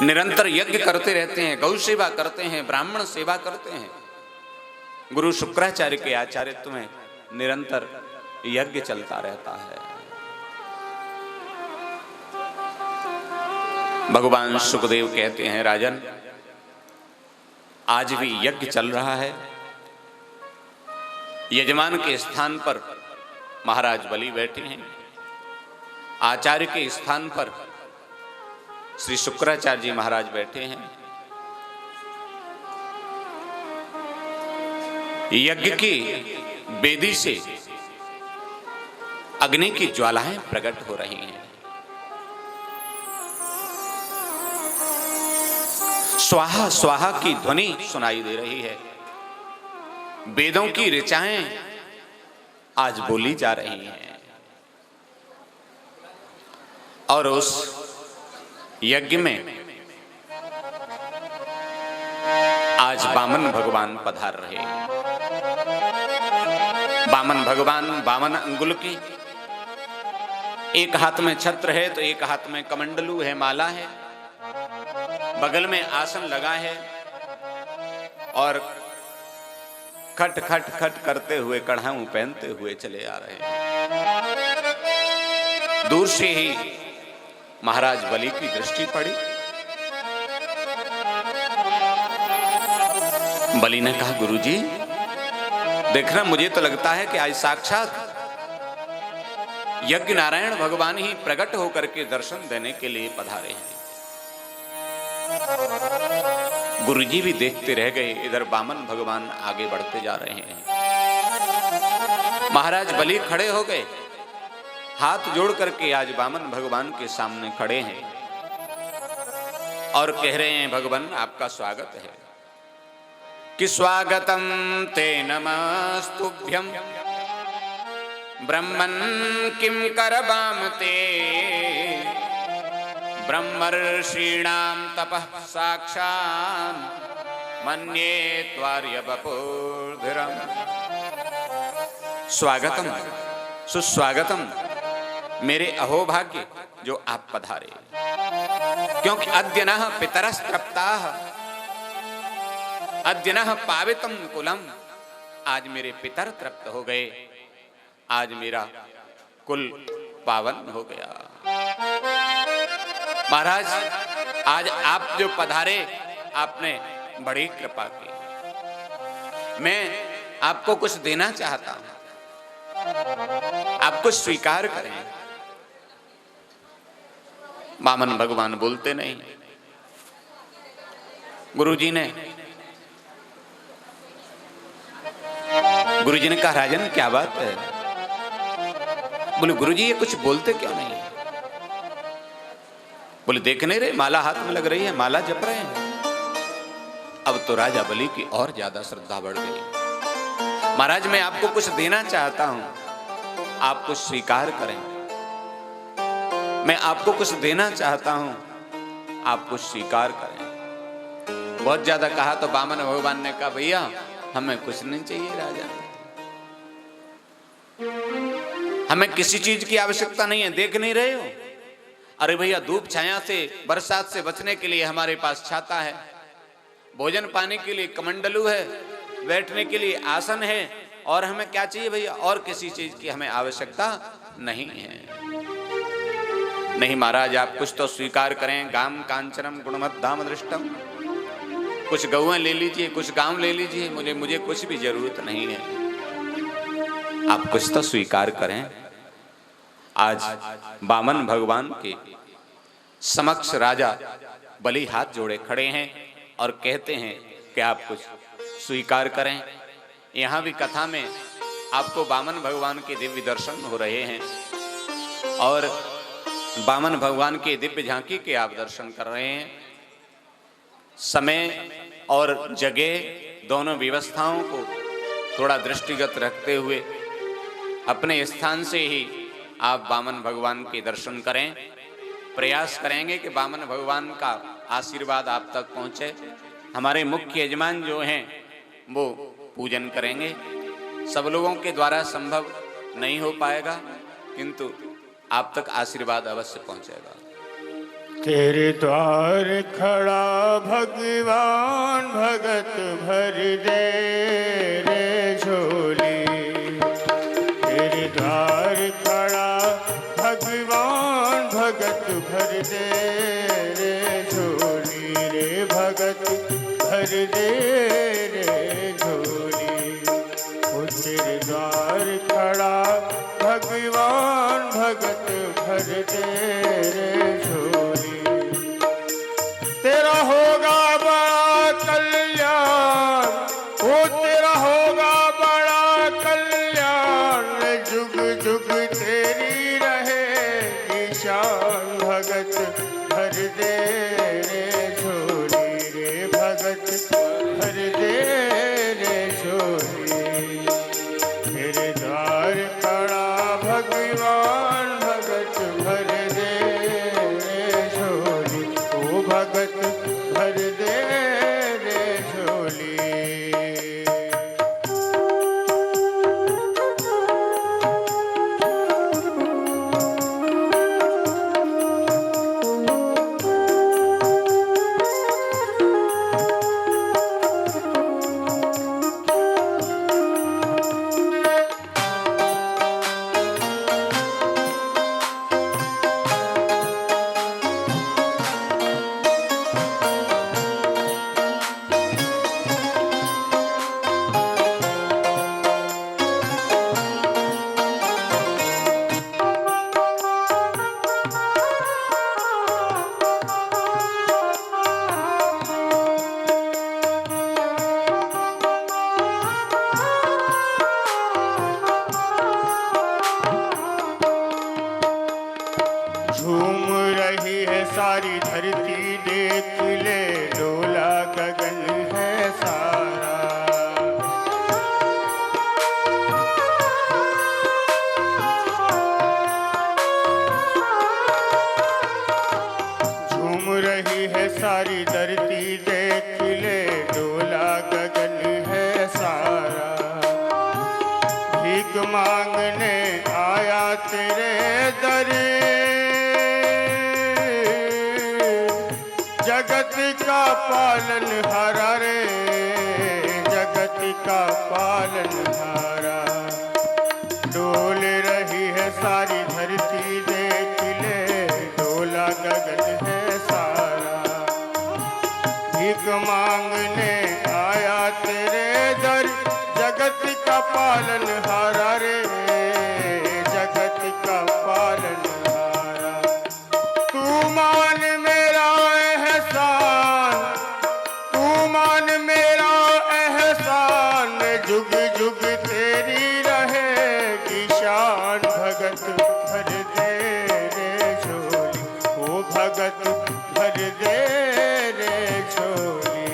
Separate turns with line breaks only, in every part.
निरंतर यज्ञ करते रहते हैं, गौ सेवा करते हैं, ब्राह्मण सेवा करते हैं। गुरु शुक्राचार्य के आचार्यत्व में निरंतर यज्ञ चलता रहता है। भगवान सुखदेव कहते हैं, राजन आज भी यज्ञ चल रहा है। यजमान के स्थान पर महाराज बलि बैठे हैं, आचार्य के स्थान पर श्री शुक्राचार्य जी महाराज बैठे हैं। यज्ञ की वेदी से अग्नि की ज्वालाएं प्रकट हो रही हैं। स्वाहा स्वाहा की ध्वनि सुनाई दे रही है। वेदों की ऋचाएं आज बोली जा रही हैं और उस यज्ञ में आज वामन भगवान पधार रहे हैं। वामन भगवान 52 अंगुल की, एक हाथ में छत्र है तो एक हाथ में कमंडलू है, माला है, बगल में आसन लगा है और खट खट खट करते हुए कढ़ाऊ पहनते हुए चले आ रहे हैं। दूर से ही महाराज बलि की दृष्टि पड़ी। बलि ने कहा, गुरुजी देखना, मुझे तो लगता है कि आज साक्षात यज्ञ नारायण भगवान ही प्रकट होकर के दर्शन देने के लिए पधारे हैं। गुरुजी भी देखते रह गए। इधर वामन भगवान आगे बढ़ते जा रहे हैं। महाराज बलि खड़े हो गए, हाथ जोड़ करके आज वामन भगवान के सामने खड़े हैं और कह रहे हैं, भगवान आपका स्वागत है कि स्वागतम ते नमस्तुभ्यं ब्रह्मन् किं करवाम ते ब्रह्मर्षीणां तपः साक्षान् मन्ये त्वार्य वपुर्धरम्। स्वागतम सुस्वागतम, मेरे अहोभाग्य जो आप पधारे, क्योंकि अद्य नः पितरस्तृप्ताः अद्य नः पावितम कुलम, आज मेरे पितर तृप्त हो गए, आज मेरा कुल पावन हो गया। महाराज आज आप जो पधारे, आपने बड़ी कृपा की। मैं आपको कुछ देना चाहता हूं, आप कुछ स्वीकार करें। वामन भगवान बोलते नहीं। गुरुजी ने कहा, राजन क्या बात है? बोले, गुरुजी ये कुछ बोलते क्यों नहीं? बोले, देख नहीं रहे माला हाथ में लग रही है, माला जप रहे हैं। अब तो राजा बलि की और ज्यादा श्रद्धा बढ़ गई। महाराज मैं आपको कुछ देना चाहता हूं, आप कुछ स्वीकार करें। मैं आपको कुछ देना चाहता हूं, आप कुछ स्वीकार करें। बहुत ज्यादा कहा तो वामन भगवान ने कहा, भैया हमें कुछ नहीं चाहिए राजा, हमें किसी चीज की आवश्यकता नहीं है। देख नहीं रहे हो? अरे भैया, धूप छाया से, बरसात से बचने के लिए हमारे पास छाता है, भोजन पाने के लिए कमंडलू है, बैठने के लिए आसन है, और हमें क्या चाहिए भैया? और किसी चीज की हमें आवश्यकता नहीं है। नहीं महाराज, आप कुछ तो स्वीकार करें। गाम कांचनम गुणमद्धाम दृष्टम, कुछ गौएं ले लीजिए, कुछ गांव ले लीजिए, मुझे कुछ भी जरूरत नहीं है। आप कुछ तो स्वीकार करें। आज वामन भगवान के समक्ष राजा बलि हाथ जोड़े खड़े हैं और कहते हैं कि आप कुछ स्वीकार करें। यहाँ भी कथा में आपको वामन भगवान के दिव्य दर्शन हो रहे हैं और वामन भगवान के दिव्य झांकी के आप दर्शन कर रहे हैं। समय और जगह दोनों व्यवस्थाओं को थोड़ा दृष्टिगत रखते हुए अपने स्थान से ही आप वामन भगवान के दर्शन करें। प्रयास करेंगे कि वामन भगवान का आशीर्वाद आप तक पहुंचे। हमारे मुख्य यजमान जो हैं वो पूजन करेंगे। सब लोगों के द्वारा संभव नहीं हो पाएगा, किंतु आप तक आशीर्वाद अवश्य पहुंचेगा।
तेरे द्वार खड़ा भगवान भगत भर दे रे झोली। तेरे द्वार खड़ा भगवान भगत भर दे रे झोली रे भगत भर दे रे झोली। ओ तेरे द्वार खड़ा भगवान भगत भर दे रे झोली। तेरा होगा बड़ा कल्याण, ओ तेरा होगा बड़ा कल्याण, जुग जुग तेरी रहेगी शान। भगत भर दे रे झोली रे भगत भर दे रे झोली। तेरे द्वार खड़ा भगवान भगत भर दे रे झोली। ओ भगत भर दे रे झोली। झूम रही है सारी धरती, देख ले डोला गगन है सारा। झूम रही है सारी धरती, देख ले डोला गगन है सारा। भीख मांगने आया तेरे दर, जगत का पालन हारा रे जगत का पालन हारा। डोल रही है सारी धरती, देख ले डोला गगन है सारा। भीख मांगने आया तेरे दर, जगत का पालन हारा रे जगत का पालन हारा। तू मान मेरा एहसान, तू मान मेरा एहसान, जुग जुग तेरी रहेगी शान। भगत भर दे रे झोली, ओ भगत भर दे रे झोली।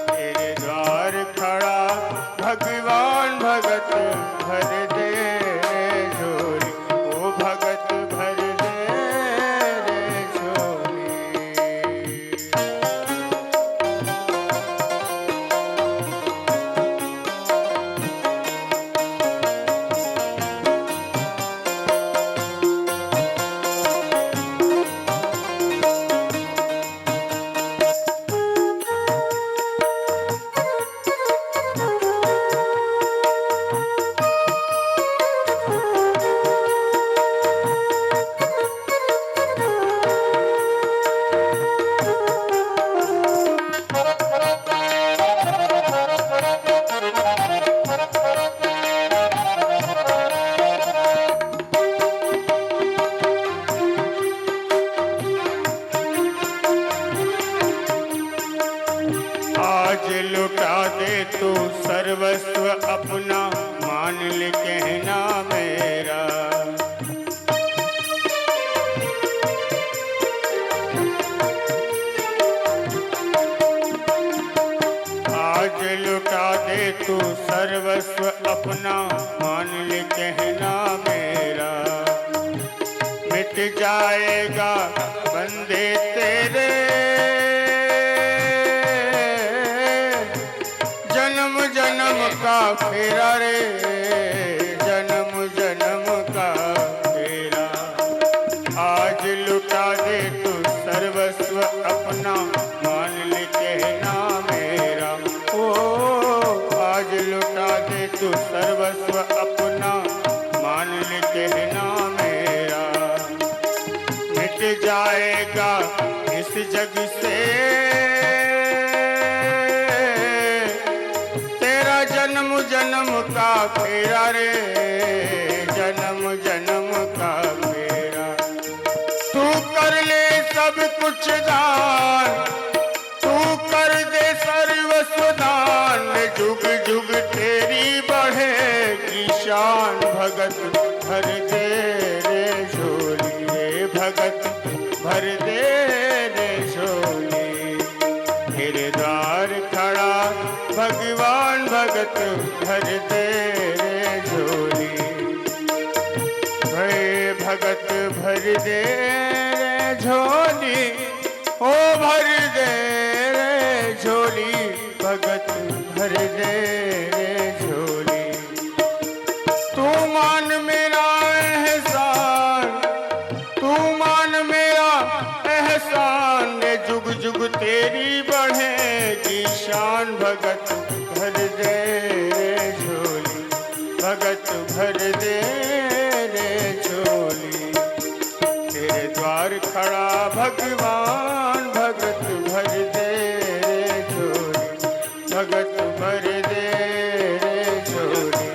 तेरे द्वार खड़ा भगवान भगत भर दे रे झोली, ओ भगत भर दे रे झोली। आज लुटा दे तू सर्वस्व अपना, मान ले कहना मेरा। आज लुटा दे तू सर्वस्व अपना, मान ले कहना मेरा। मिट जाएगा बंदे तेरे जन्म जन्म का फेरा रे जन्म जन्म का फेरा। आज लुटा दे तू से तेरा जन्म जन्म का फेरा रे, जन्म जन्म का फेरा। तू कर ले सब कुछ दान, तू कर दे सर्वस्व दान, जुग जुग तेरी बढ़ेगी शान। भगत भर दे रे झोली रे, भगत भर दे रे झोली। तेरे द्वार खड़ा भगवान, भगत भर दे रे झोली। भय भगत भर दे रे झोली, ओ भर दे रे झोली, भगत भर दे रे झोली। तू मान मेरा एहसान, तू मान मेरा एहसान, जुग जुग तेरी बढ़ेगी शान। भगत भर दे रे झोली, भगत भर दे रे झोली। तेरे द्वार खड़ा भगवान, भगत भर दे रे झोली, भगत भर दे रे झोली।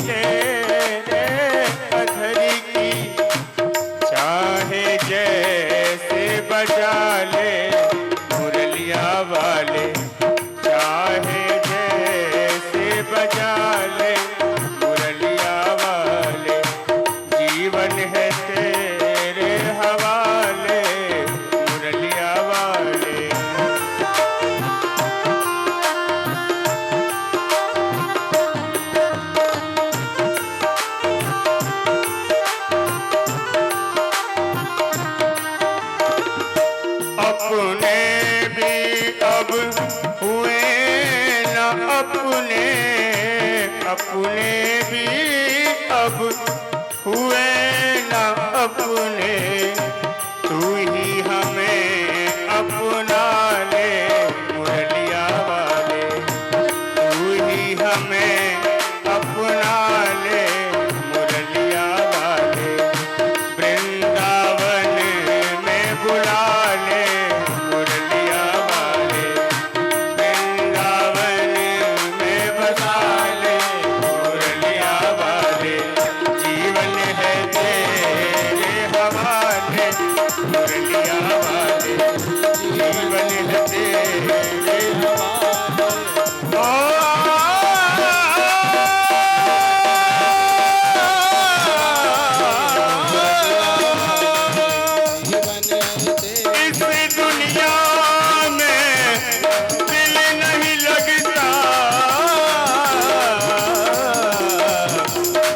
तेरे अधर की, चाहे जैसे बजा ले मुरलिया वाले, चाहे जैसे बजा ले मुरलिया वाले, जीवन है तेरे हवाले मुरलिया वाले। अपने भी अब हुए न अपने, अपने भी अब हुए न अपने, तू ही हमें अपना ले मुरलिया वाले, तू ही हमें अपना ले मुरलिया वाले, वृंदावन में बुला ले मुरलिया वाले, वृंदावन में बसा ले मुरलिया वाले, जीवन है तेरे हवाले मुरलिया वाले, जीवन है तेरे हवाले। इस दुनिया में दिल नहीं लगता,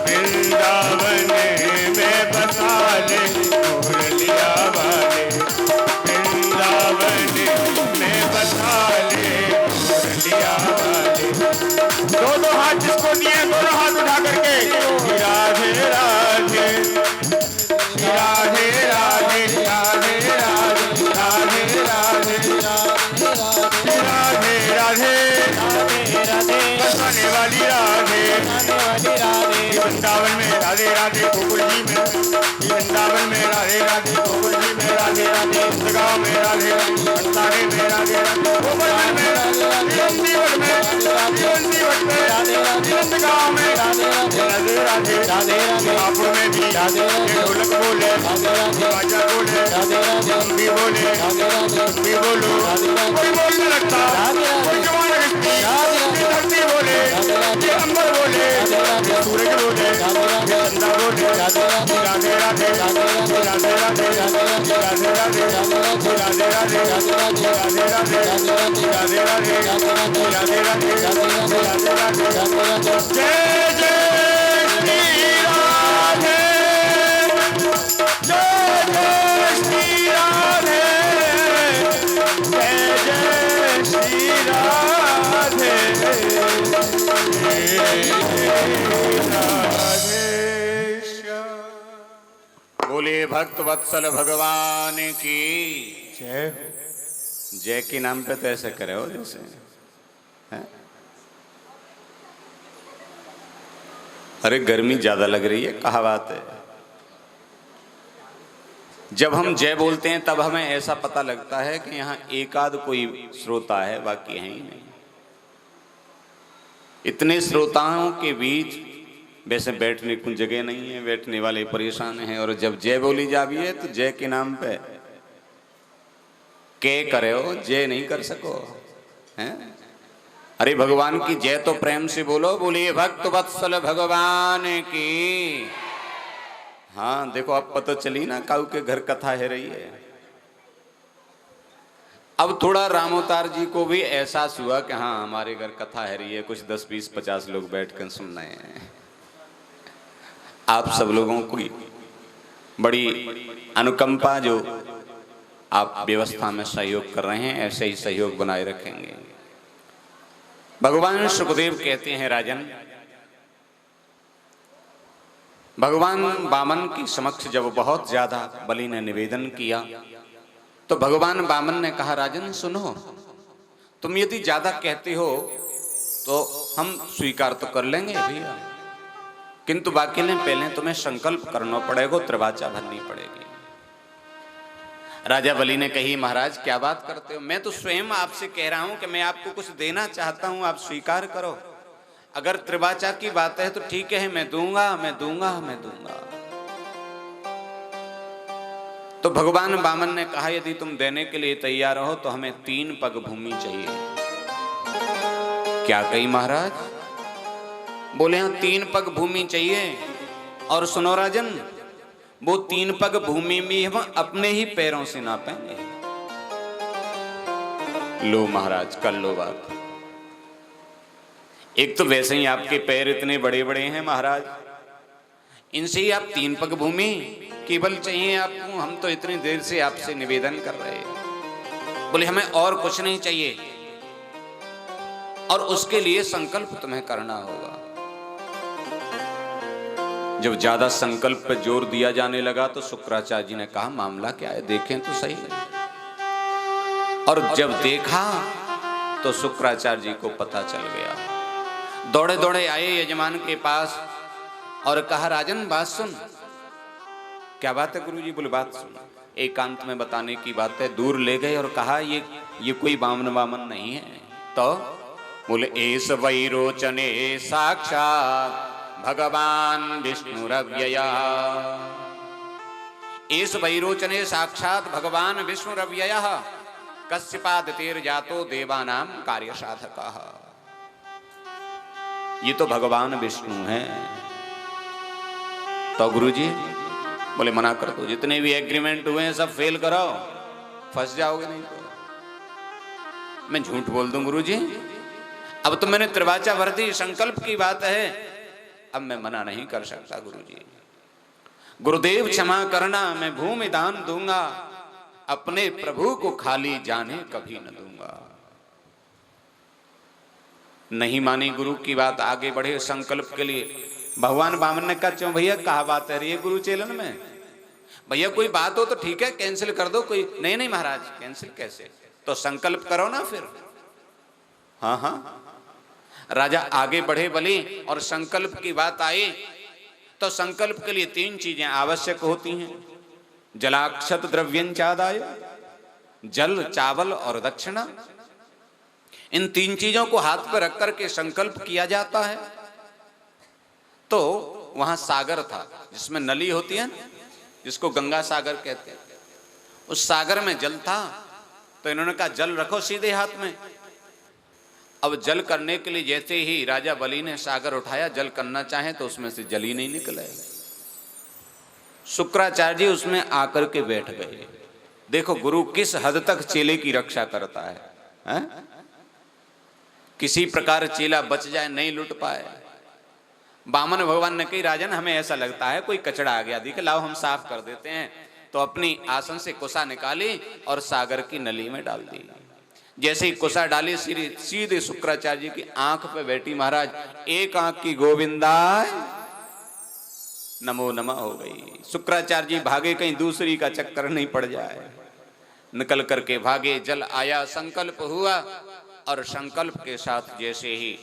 वृंदावन में बसा ले मुरलिया वाले, वृंदावन में बसा ले मुरलिया वाले। दो हाथ जिसको दिए दोनों हाथ उठा करके राधे राधे राधे राधे राधे राधे राधे राधे राधे राधे बसाने वाली राधे, वृंदावन में राधे राधे गोकुल जी में, वृंदावन में राधे राधे गोकुल जी में राधे राधे, गाँव में राधे राधे, बंसाने में राधे राधे, गोवर्धन में राधे राधे, जीवन में जीवन में राधे राधे, गाँव में राधे राधे राधे राधे, हापुड़ में भी ढोलक बोले बाजा बोले, हम भी बोले तुम भी बोलो, कोई बोलने लगता कोई जवान व्यक्ति, ये धरती बोले ये अंबर बोले ये सूरज बोले ये चंदा बोले, राधे राधे राधे राधे राधे राधे राधे राधे राधे राधे राधे राधे, जय जय श्री राधे, जय जय श्री राधे, जय जय श्री राधे, राधे श्याम।
बोले भक्त वत्सल भगवान की
जय।
जय के नाम पे तो ऐसे करे हो जैसे हैं? अरे गर्मी ज्यादा लग रही है, कहा बात है। जब हम जय बोलते हैं तब हमें ऐसा पता लगता है कि यहाँ एक आध कोई श्रोता है, बाकी है ही नहीं। इतने श्रोताओं के बीच वैसे बैठने की जगह नहीं है, बैठने वाले परेशान हैं, और जब जय बोली जाती है तो जय के नाम पे के करे हो, जय नहीं कर सको हैं? अरे भगवान की जय तो प्रेम से बोलो, बोलिए भक्त वत्सल भगवान की। हाँ देखो अब पता चली ना काऊ के घर कथा है रही है। अब थोड़ा रामोतार जी को भी एहसास हुआ कि हाँ हमारे घर कथा है रही है, कुछ 10 20 50 लोग बैठ कर सुन रहे हैं। आप सब लोगों की बड़ी अनुकंपा जो आप व्यवस्था में सहयोग कर रहे हैं, ऐसे ही सहयोग बनाए रखेंगे। भगवान सुखदेव कहते हैं राजन, भगवान वामन की समक्ष जब बहुत ज्यादा बलि ने निवेदन किया तो भगवान वामन ने कहा राजन सुनो, तुम यदि ज्यादा कहते हो तो हम स्वीकार तो कर लेंगे भैया, किंतु बाकी ने पहले तुम्हें संकल्प करना पड़ेगा, त्रिवाचा भरनी पड़ेगी। राजा बलि ने कही महाराज क्या बात करते हो, मैं तो स्वयं आपसे कह रहा हूं कि मैं आपको कुछ देना चाहता हूं, आप स्वीकार करो। अगर त्रिवाचा की बात है तो ठीक है, मैं दूंगा मैं दूंगा मैं दूंगा। तो भगवान वामन ने कहा यदि तुम देने के लिए तैयार हो तो हमें 3 पग भूमि चाहिए। क्या कही महाराज? बोले हाँ 3 पग भूमि चाहिए। और सुनो राजन, वो 3 पग भूमि में हम अपने ही पैरों से नापेंगे। लो महाराज कर लो बात। एक तो वैसे ही आपके पैर इतने बड़े बड़े हैं महाराज, इनसे ही आप 3 पग भूमि केवल चाहिए आपको। हम तो इतनी देर से आपसे निवेदन कर रहे हैं। बोले हमें और कुछ नहीं चाहिए, और उसके लिए संकल्प तुम्हें करना होगा। जब ज्यादा संकल्प पर जोर दिया जाने लगा तो शुक्राचार्य जी ने कहा मामला क्या है, देखें तो सही। और जब देखा तो शुक्राचार्य जी को पता चल गया। दौड़े दौड़े आए यजमान के पास और कहा राजन बात सुन। क्या बात है गुरुजी? बोले बात सुन, एकांत में बताने की बात है। दूर ले गए और कहा ये कोई वामन नहीं है। तो बोले एस वैरोचने साक्षात भगवान विष्णुरव्ययः। एस वैरोचने साक्षात भगवान विष्णुरव्ययः कश्यपादितेर्जातो देवानां कार्य साधकः। ये तो भगवान विष्णु हैं। तो गुरुजी बोले मना कर दो, जितने भी एग्रीमेंट हुए हैं सब फेल कराओ, फंस जाओगे नहीं तो। मैं झूठ बोल दूं गुरुजी? अब तो मैंने त्रिवाचा भर दी, संकल्प की बात है, अब मैं मना नहीं कर सकता गुरुजी। गुरुदेव क्षमा करना, मैं भूमि दान दूंगा, अपने प्रभु को खाली जाने कभी न दूंगा। नहीं मानी गुरु की बात, आगे बढ़े संकल्प के लिए। भगवान वामन ने कहा क्यों भैया, कहा बात है रही है गुरु चेलन में? भैया कोई बात हो तो ठीक है, कैंसिल कर दो। कोई नहीं महाराज, कैंसिल कैसे? तो संकल्प करो ना फिर। हाँ हाँ। राजा आगे बढ़े बलि, और संकल्प की बात आई तो संकल्प के लिए 3 चीजें आवश्यक होती हैं। जलाक्षत द्रव्यंचादाय, जल, चावल और दक्षिणा। इन 3 चीजों को हाथ पर रख करके संकल्प किया जाता है। तो वहां सागर था जिसमें नली होती है, जिसको गंगा सागर कहते हैं। उस सागर में जल था, तो इन्होंने कहा जल रखो सीधे हाथ में। अब जल करने के लिए जैसे ही राजा बलि ने सागर उठाया, जल करना चाहे तो उसमें से जल ही नहीं निकला। शुक्राचार्य जी उसमें आकर के बैठ गए। देखो गुरु किस हद तक चेले की रक्षा करता है? किसी प्रकार चेला बच जाए, नहीं लुट पाए। वामन भगवान ने कही राजन हमें ऐसा लगता है कोई कचड़ा आ गया, दिखे लाओ हम साफ कर देते हैं। तो अपनी आसन से कुसा निकाली और सागर की नली में डाल दी। जैसे ही कुसा डाली, सीधे शुक्राचार्य जी की आंख पे बैठी महाराज। एक आंख की गोविंदाय नमो नमः हो गई। शुक्राचार्य जी भागे कहीं दूसरी का चक्कर नहीं पड़ जाए। निकल करके भागे, जल आया, संकल्प हुआ, और संकल्प के साथ जैसे ही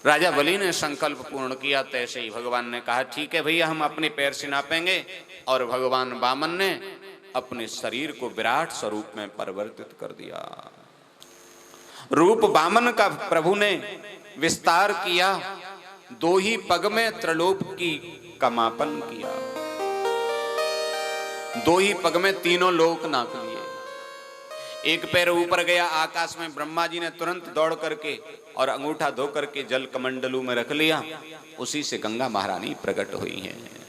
राजा बलि ने संकल्प पूर्ण किया, तैसे ही भगवान ने कहा ठीक है भैया हम अपने पैर से नापेंगे। और भगवान वामन ने अपने शरीर को विराट स्वरूप में परिवर्तित कर दिया। रूप वामन का प्रभु ने विस्तार किया, 2 ही पग में त्रिलोक की कमापन किया। 2 ही पग में 3 लोक नाप लिए। एक पैर ऊपर गया आकाश में, ब्रह्मा जी ने तुरंत दौड़ करके और अंगूठा धो करके जल कमंडलू में रख लिया। उसी से गंगा महारानी प्रकट हुई हैं।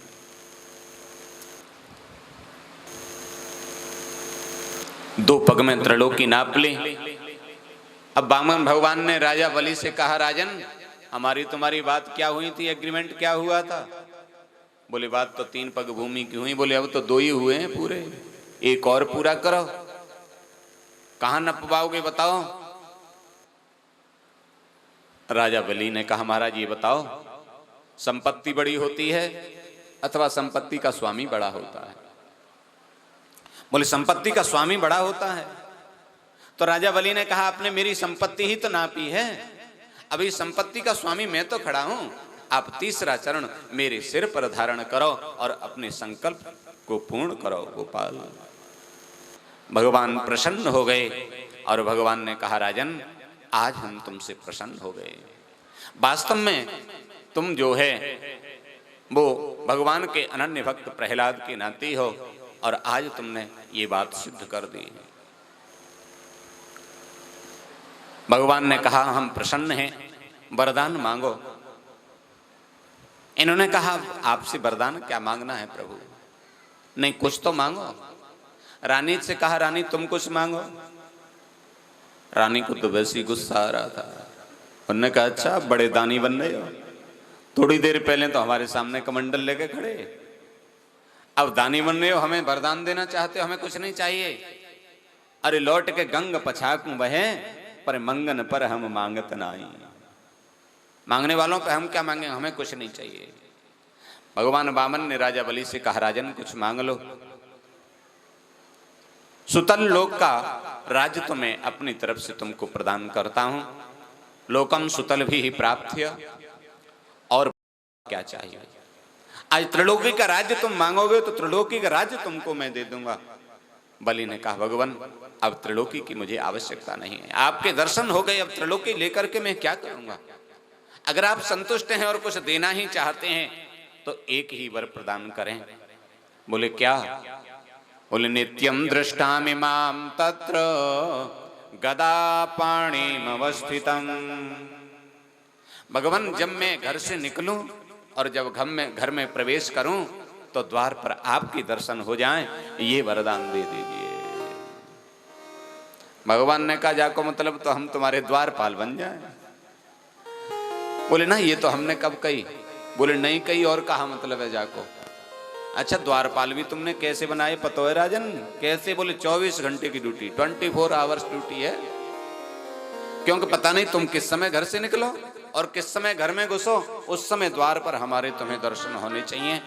2 पग में त्रिलोकी नाप ली। अब वामन भगवान ने राजा बलि से कहा राजन हमारी तुम्हारी बात क्या हुई थी, एग्रीमेंट क्या हुआ था? बोले बात तो 3 पग भूमि की हुई। बोले अब तो 2 ही हुए हैं पूरे, एक और पूरा करो। कहां नप पाओगे बताओ? राजा बलि ने कहा महाराज ये बताओ, संपत्ति बड़ी होती है अथवा संपत्ति का स्वामी बड़ा होता है? बोले संपत्ति का स्वामी बड़ा होता है। तो राजा बलि ने कहा आपने मेरी संपत्ति ही तो नापी है, अभी संपत्ति का स्वामी मैं तो खड़ा हूं। आप तीसरा चरण मेरे सिर पर धारण करो और अपने संकल्प को पूर्ण करो गोपाल। भगवान प्रसन्न हो गए और भगवान ने कहा राजन आज हम तुमसे प्रसन्न हो गए। वास्तव में तुम जो है वो भगवान के अनन्य भक्त प्रहलाद की नाती हो, और आज तुमने ये बात सिद्ध कर दी। भगवान ने कहा हम प्रसन्न हैं, वरदान मांगो। इन्होंने कहा आपसे वरदान क्या मांगना है प्रभु? नहीं, कुछ तो मांगो। रानी से कहा रानी तुम कुछ मांगो। रानी को तो वैसे ही गुस्सा आ रहा था। उन्होंने कहा अच्छा बड़े दानी बन रहे हो, थोड़ी देर पहले तो हमारे सामने कमंडल लेके खड़े, अब दानी बन रहे हो, हमें वरदान देना चाहते हो, हमें कुछ नहीं चाहिए। अरे लौट के गंग पछाक बहे, पर मंगन पर हम मांगत नाई। मांगने वालों पे हम क्या मांगे, हमें कुछ नहीं चाहिए। भगवान वामन ने राजा बलि से कहा राजन कुछ मांग लो। सुतल लोक का राज्य तो मैं अपनी तरफ से तुमको प्रदान करता हूं। लोकम सुतल भी प्राप्त्य, और क्या चाहिए? आज त्रिलोकी का राज्य तुम मांगोगे तो त्रिलोकी का राज्य तुमको मैं दे दूंगा। बलि ने कहा भगवान अब त्रिलोकी की मुझे आवश्यकता नहीं है, आपके दर्शन हो गए, अब त्रिलोकी लेकर के मैं क्या करूंगा? अगर आप संतुष्ट हैं और कुछ देना ही चाहते हैं तो एक ही वर प्रदान करें। बोले क्या? बोले नित्यम दृष्टामि माम तत्र गदा पाणिम अवस्थितम। भगवान जब मैं घर से निकलूं और जब घर में प्रवेश करूं तो द्वार पर आपके दर्शन हो जाएं, ये वरदान दे दीजिए। भगवान ने कहा जाको मतलब तो हम तुम्हारे द्वारपाल बन जाएं। बोले ना ये तो हमने कब कही? बोले नहीं कही, और कहा मतलब है जाको। अच्छा द्वारपाल भी तुमने कैसे बनाए पतो है राजन? कैसे? बोले 24 घंटे की ड्यूटी, 24 आवर्स ड्यूटी है, क्योंकि पता नहीं तुम किस समय घर से निकलो और किस समय घर में घुसो, उस समय द्वार पर हमारे तुम्हें दर्शन होने चाहिए।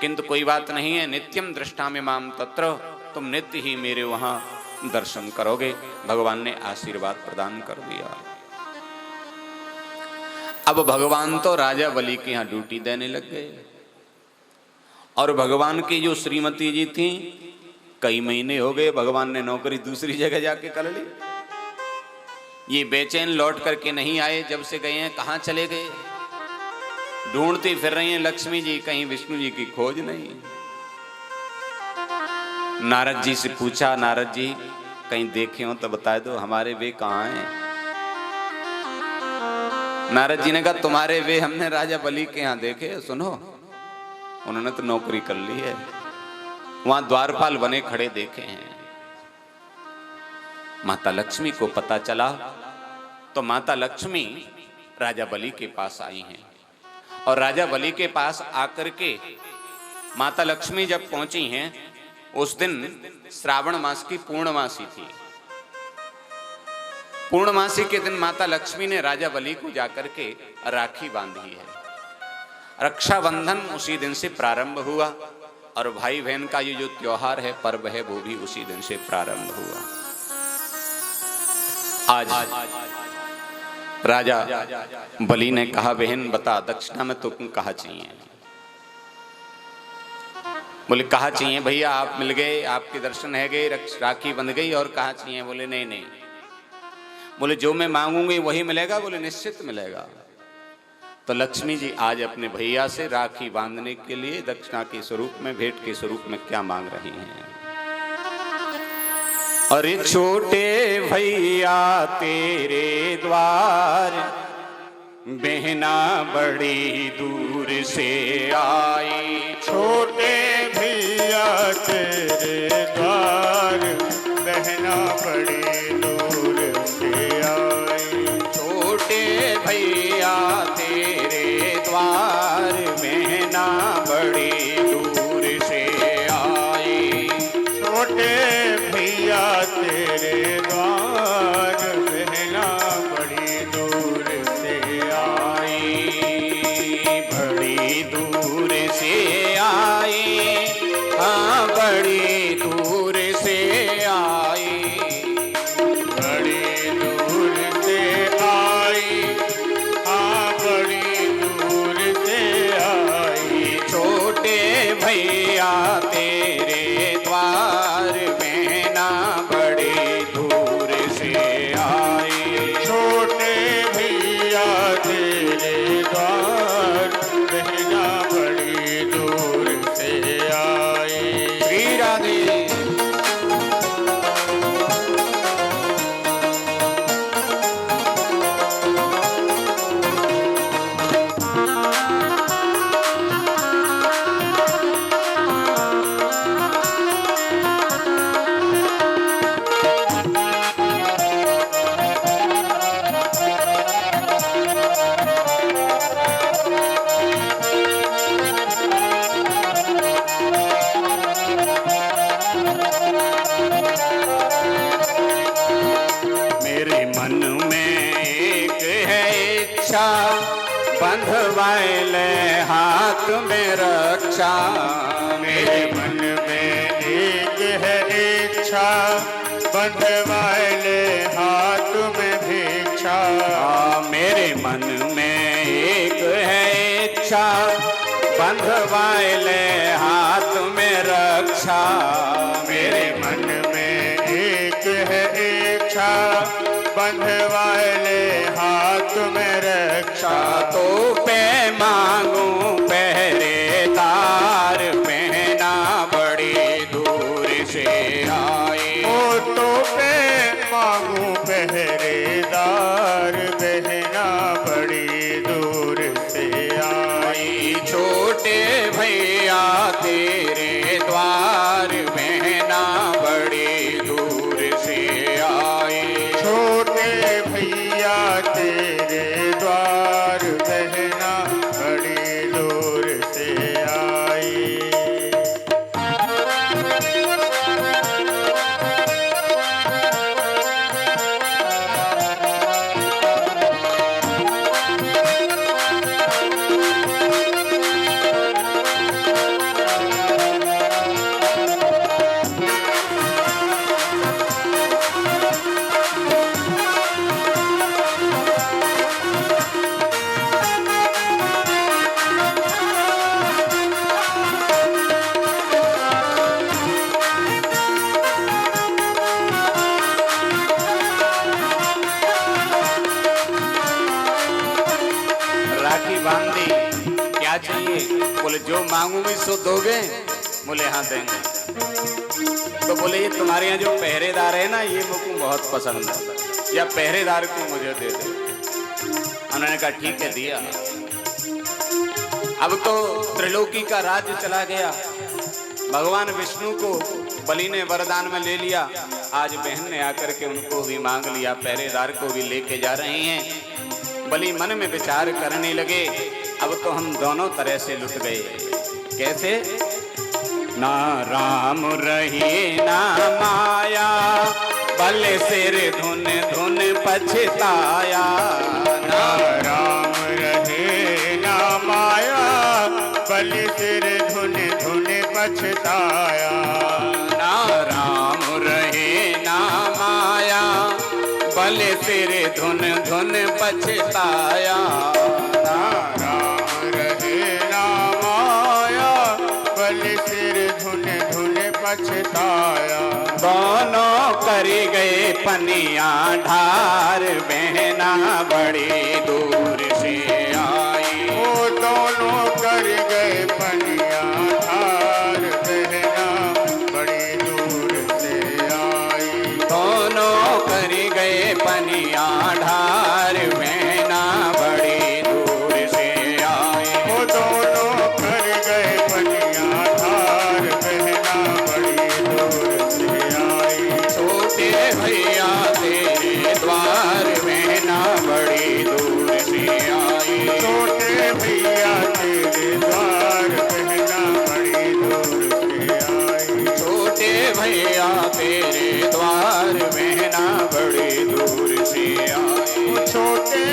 किंतु कोई बात नहीं है, नित्यम दृष्टामि माम तत्र, तुम नित्य ही मेरे वहां दर्शन करोगे। भगवान ने आशीर्वाद प्रदान कर दिया। अब भगवान तो राजा बलि के यहाँ ड्यूटी देने लग गए, और भगवान की जो श्रीमती जी थी कई महीने हो गए भगवान ने नौकरी दूसरी जगह जाके कर ली। ये बेचैन लौट करके नहीं आए, जब से गए हैं कहाँ चले गए? ढूंढती फिर रही हैं लक्ष्मी जी, कहीं विष्णु जी की खोज नहीं। नारद जी से पूछा, नारद जी कहीं देखे हो तो बता दो, हमारे वे कहाँ हैं? नारद जी ने कहा तुम्हारे वे हमने राजा बलि के यहाँ देखे। सुनो, उन्होंने तो नौकरी कर ली है, वहां द्वारपाल बने खड़े देखे हैं। माता लक्ष्मी को पता चला तो माता लक्ष्मी राजा बलि के पास आई हैं, और राजा बलि के पास आकर के माता लक्ष्मी जब पहुंची हैं, उस दिन श्रावण मास की पूर्णमासी थी। पूर्णमासी के दिन माता लक्ष्मी ने राजा बलि को जाकर के राखी बांधी है। रक्षाबंधन उसी दिन से प्रारंभ हुआ, और भाई बहन का ये जो त्योहार है, पर्व है, वो भी उसी दिन से प्रारंभ हुआ। आज राजा बलि ने कहा बहन बता दक्षिणा में तुम कहा चाहिए? बोले कहा चाहिए भैया, आप मिल गए, आपके दर्शन है गए, राखी बंध गई, और कहा चाहिए? बोले नहीं नहीं। बोले जो मैं मांगूंगी वही मिलेगा? बोले निश्चित मिलेगा। तो लक्ष्मी जी आज अपने भैया से राखी बांधने के लिए दक्षिणा के स्वरूप में, भेंट के स्वरूप में क्या मांग रही हैं? अरे छोटे भैया तेरे द्वार बहना बड़ी दूर से आई।
छोटे भैया तेरे द्वार बहना बड़ी दूर से आई।
छोटे भैया तेरे द्वार बहना बड़ी दूर से आई।
छोटे भैया तेरे द्वार बहना बड़ी दूर से आई।
बड़ी दूर से आई, हाँ बड़ी दूर से आई।
बड़ी दूर से आई, हाँ बड़ी दूर से आई।
छोटे भैया तेरे द्वार बहना बड़ी दूर बंधवाए ले हाथ में रक्षा।
मेरे मन में एक है इच्छा, बंधवाए ले हाथ में भिक्षा।
मेरे मन में एक है इच्छा, बंधवाए ले हाथ में रक्षा।
मेरे मन में एक है इच्छा, बंधवाए ले हाथ में रक्षा।
तो पे मांगू पहरेदार, पहना बड़ी दूर से आए।
ओ तो पे मांगू पहरेदार, बहना बड़ी दूर से आई।
छोटे भैया तेरे द्वार, बहना बड़ी दूर से आई।
छोटे भैया तेरे द्वार, बहना बड़ी दूर से आई।
राखी बांध दी, क्या चाहिए? बोले जो मांगूंगी सो दोगे? बोले हाँ देंगे। तो बोले ये तुम्हारे यहाँ जो पहरेदार है ना, ये मुझको बहुत पसंद है, या पहरेदार को मुझे दे दे। उन्होंने कहा ठीक है, दिया। अब तो त्रिलोकी का राज्य चला गया। भगवान विष्णु को बलि ने वरदान में ले लिया। आज बहन ने आकर के उनको भी मांग लिया, पहरेदार को भी लेके जा रही हैं। बलि मन में विचार करने लगे, अब तो हम दोनों तरह से लुट गए। कैसे? ना राम रही ना माया, बल सिर धुन धुन पछताया।
ना राम रहे ना माया, बल सिर धुन धुन पछताया।
ना राम रहे ना माया, बल सिर धुन धुन पछताया।
ना राम रहे ना माया, बल सिर धुन धुन पछताया।
दोनों करी गए पनिया ढार, बहना बड़ी दूर से आई।
वो दोनों कर गए पनिया ढार, बहना बड़ी दूर से आई।
दोनों करी गए पनिया ढार, बहना बड़ी दूर से आई।
वो दोनों कर गए पनिया ढार, बहना बड़ी दूर से आई।
छोटे भैया तेरे द्वार, बहना बड़ी दूर से आई।
छोटे भैया तेरे द्वार, बहना बड़ी दूर से आई।
छोटे भैया तेरे द्वार, बहना बड़ी दूर से आई।
छोटे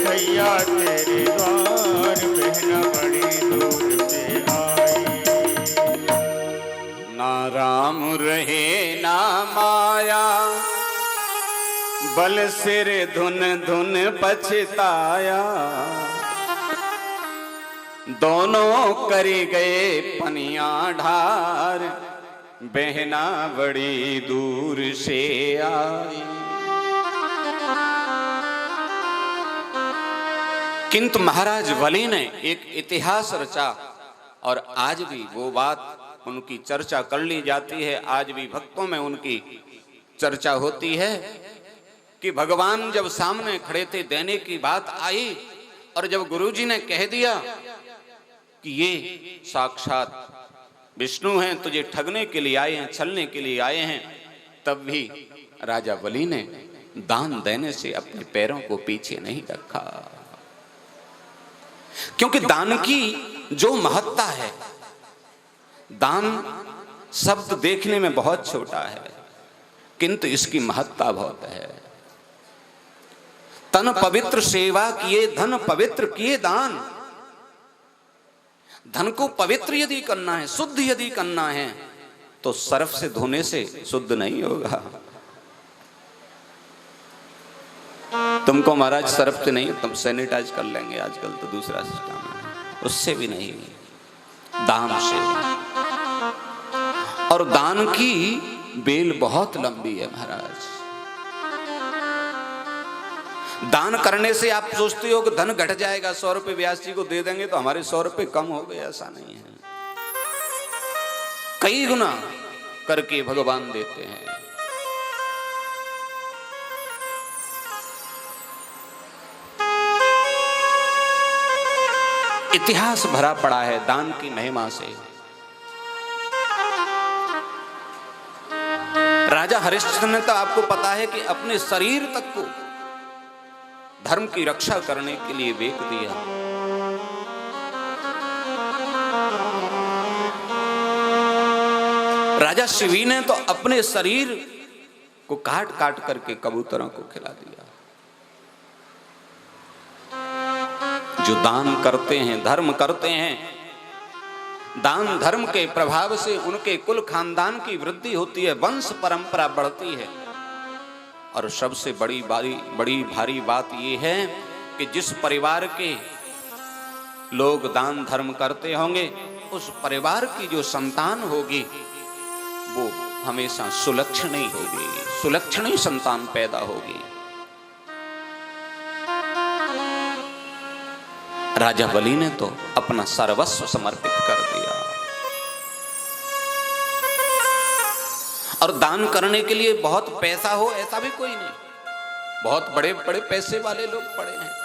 भैया तेरे द्वार, बहना बड़ी दूर से आई।
ना राम रहे ना माया, बल सिर धुन धुन पछताया। दोनों करी गए पनिया ढार, बहना बड़ी दूर से आई। किंतु महाराज बलि ने एक इतिहास रचा, और आज भी वो बात उनकी चर्चा कर ली जाती है। आज भी भक्तों में उनकी चर्चा होती है कि भगवान जब सामने खड़े थे, देने की बात आई, और जब गुरुजी ने कह दिया कि ये साक्षात विष्णु हैं, तुझे ठगने के लिए आए हैं, छलने के लिए आए हैं, तब भी राजा बलि ने दान देने से अपने पैरों को पीछे नहीं रखा। क्योंकि दान की जो महत्ता है, दान शब्द देखने में बहुत छोटा है, किंतु इसकी महत्ता बहुत है। तन पवित्र सेवा किए, धन पवित्र किए दान। धन को पवित्र यदि करना है, शुद्ध यदि करना है, तो सर्फ से धोने से शुद्ध नहीं होगा। तुमको महाराज सर्फ से नहीं, तुम सैनिटाइज कर लेंगे, आजकल तो दूसरा सिस्टम है, उससे भी नहीं, दान से। और दान की बेल बहुत लंबी है महाराज। दान करने से आप सोचते हो कि धन घट जाएगा, 100 रुपए व्यास जी को दे देंगे तो हमारे 100 रुपए कम हो गए, ऐसा नहीं है। कई गुना करके भगवान देते हैं। इतिहास भरा पड़ा है दान की महिमा से। राजा हरिश्चंद्र ने तो आपको पता है कि अपने शरीर तक को धर्म की रक्षा करने के लिए बेच दिया। राजा शिवी ने तो अपने शरीर को काट काट करके कबूतरों को खिला दिया। जो दान करते हैं, धर्म करते हैं, दान धर्म के प्रभाव से उनके कुल खानदान की वृद्धि होती है, वंश परंपरा बढ़ती है। और सबसे बड़ी भारी बात यह है कि जिस परिवार के लोग दान धर्म करते होंगे, उस परिवार की जो संतान होगी वो हमेशा सुलक्षणी होगी, सुलक्षणी संतान पैदा होगी। राजा बलि ने तो अपना सर्वस्व समर्पित कर दिया। और दान करने के लिए बहुत पैसा हो ऐसा भी कोई नहीं, बहुत बड़े बड़े पैसे वाले लोग पड़े हैं।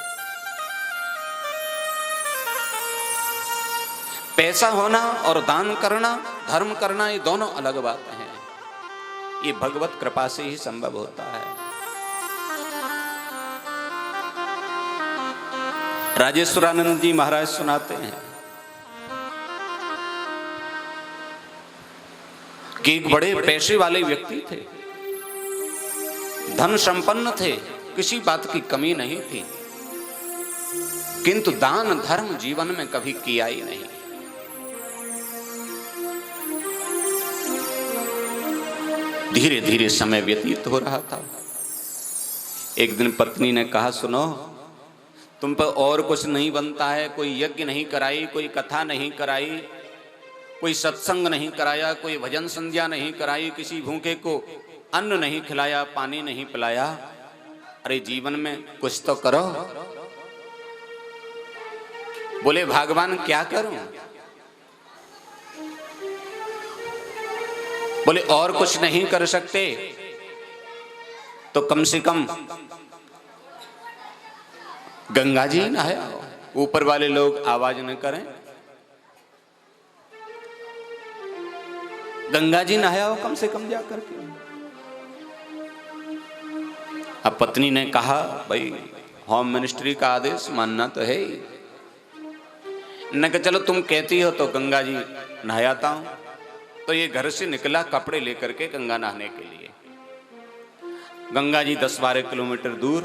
पैसा होना और दान करना, धर्म करना, ये दोनों अलग बातें हैं। ये भगवत कृपा से ही संभव होता है। राजेश्वरानंद जी महाराज सुनाते हैं कि एक बड़े पैसे वाले व्यक्ति थे, धन संपन्न थे, किसी बात की कमी नहीं थी, किंतु दान धर्म जीवन में कभी किया ही नहीं। धीरे धीरे समय व्यतीत हो रहा था। एक दिन पत्नी ने कहा, सुनो, तुम पर और कुछ नहीं बनता है, कोई यज्ञ नहीं कराई, कोई कथा नहीं कराई, कोई सत्संग नहीं कराया, कोई भजन संध्या नहीं कराई, किसी भूखे को अन्न नहीं खिलाया, पानी नहीं पिलाया। अरे जीवन में कुछ तो करो। बोले भगवान क्या करूं? बोले और कुछ नहीं कर सकते तो कम से कम गंगा जी नहाया। ऊपर वाले लोग आवाज न करें, गंगा जी नहाया हो कम से कम जाकर के। अब पत्नी ने कहा, भाई होम मिनिस्ट्री का आदेश मानना तो है ही। न कि चलो तुम कहती हो तो गंगा जी नहायाता हूं। तो ये घर से निकला कपड़े लेकर के गंगा नहाने के लिए। गंगा जी 10-12 किलोमीटर दूर।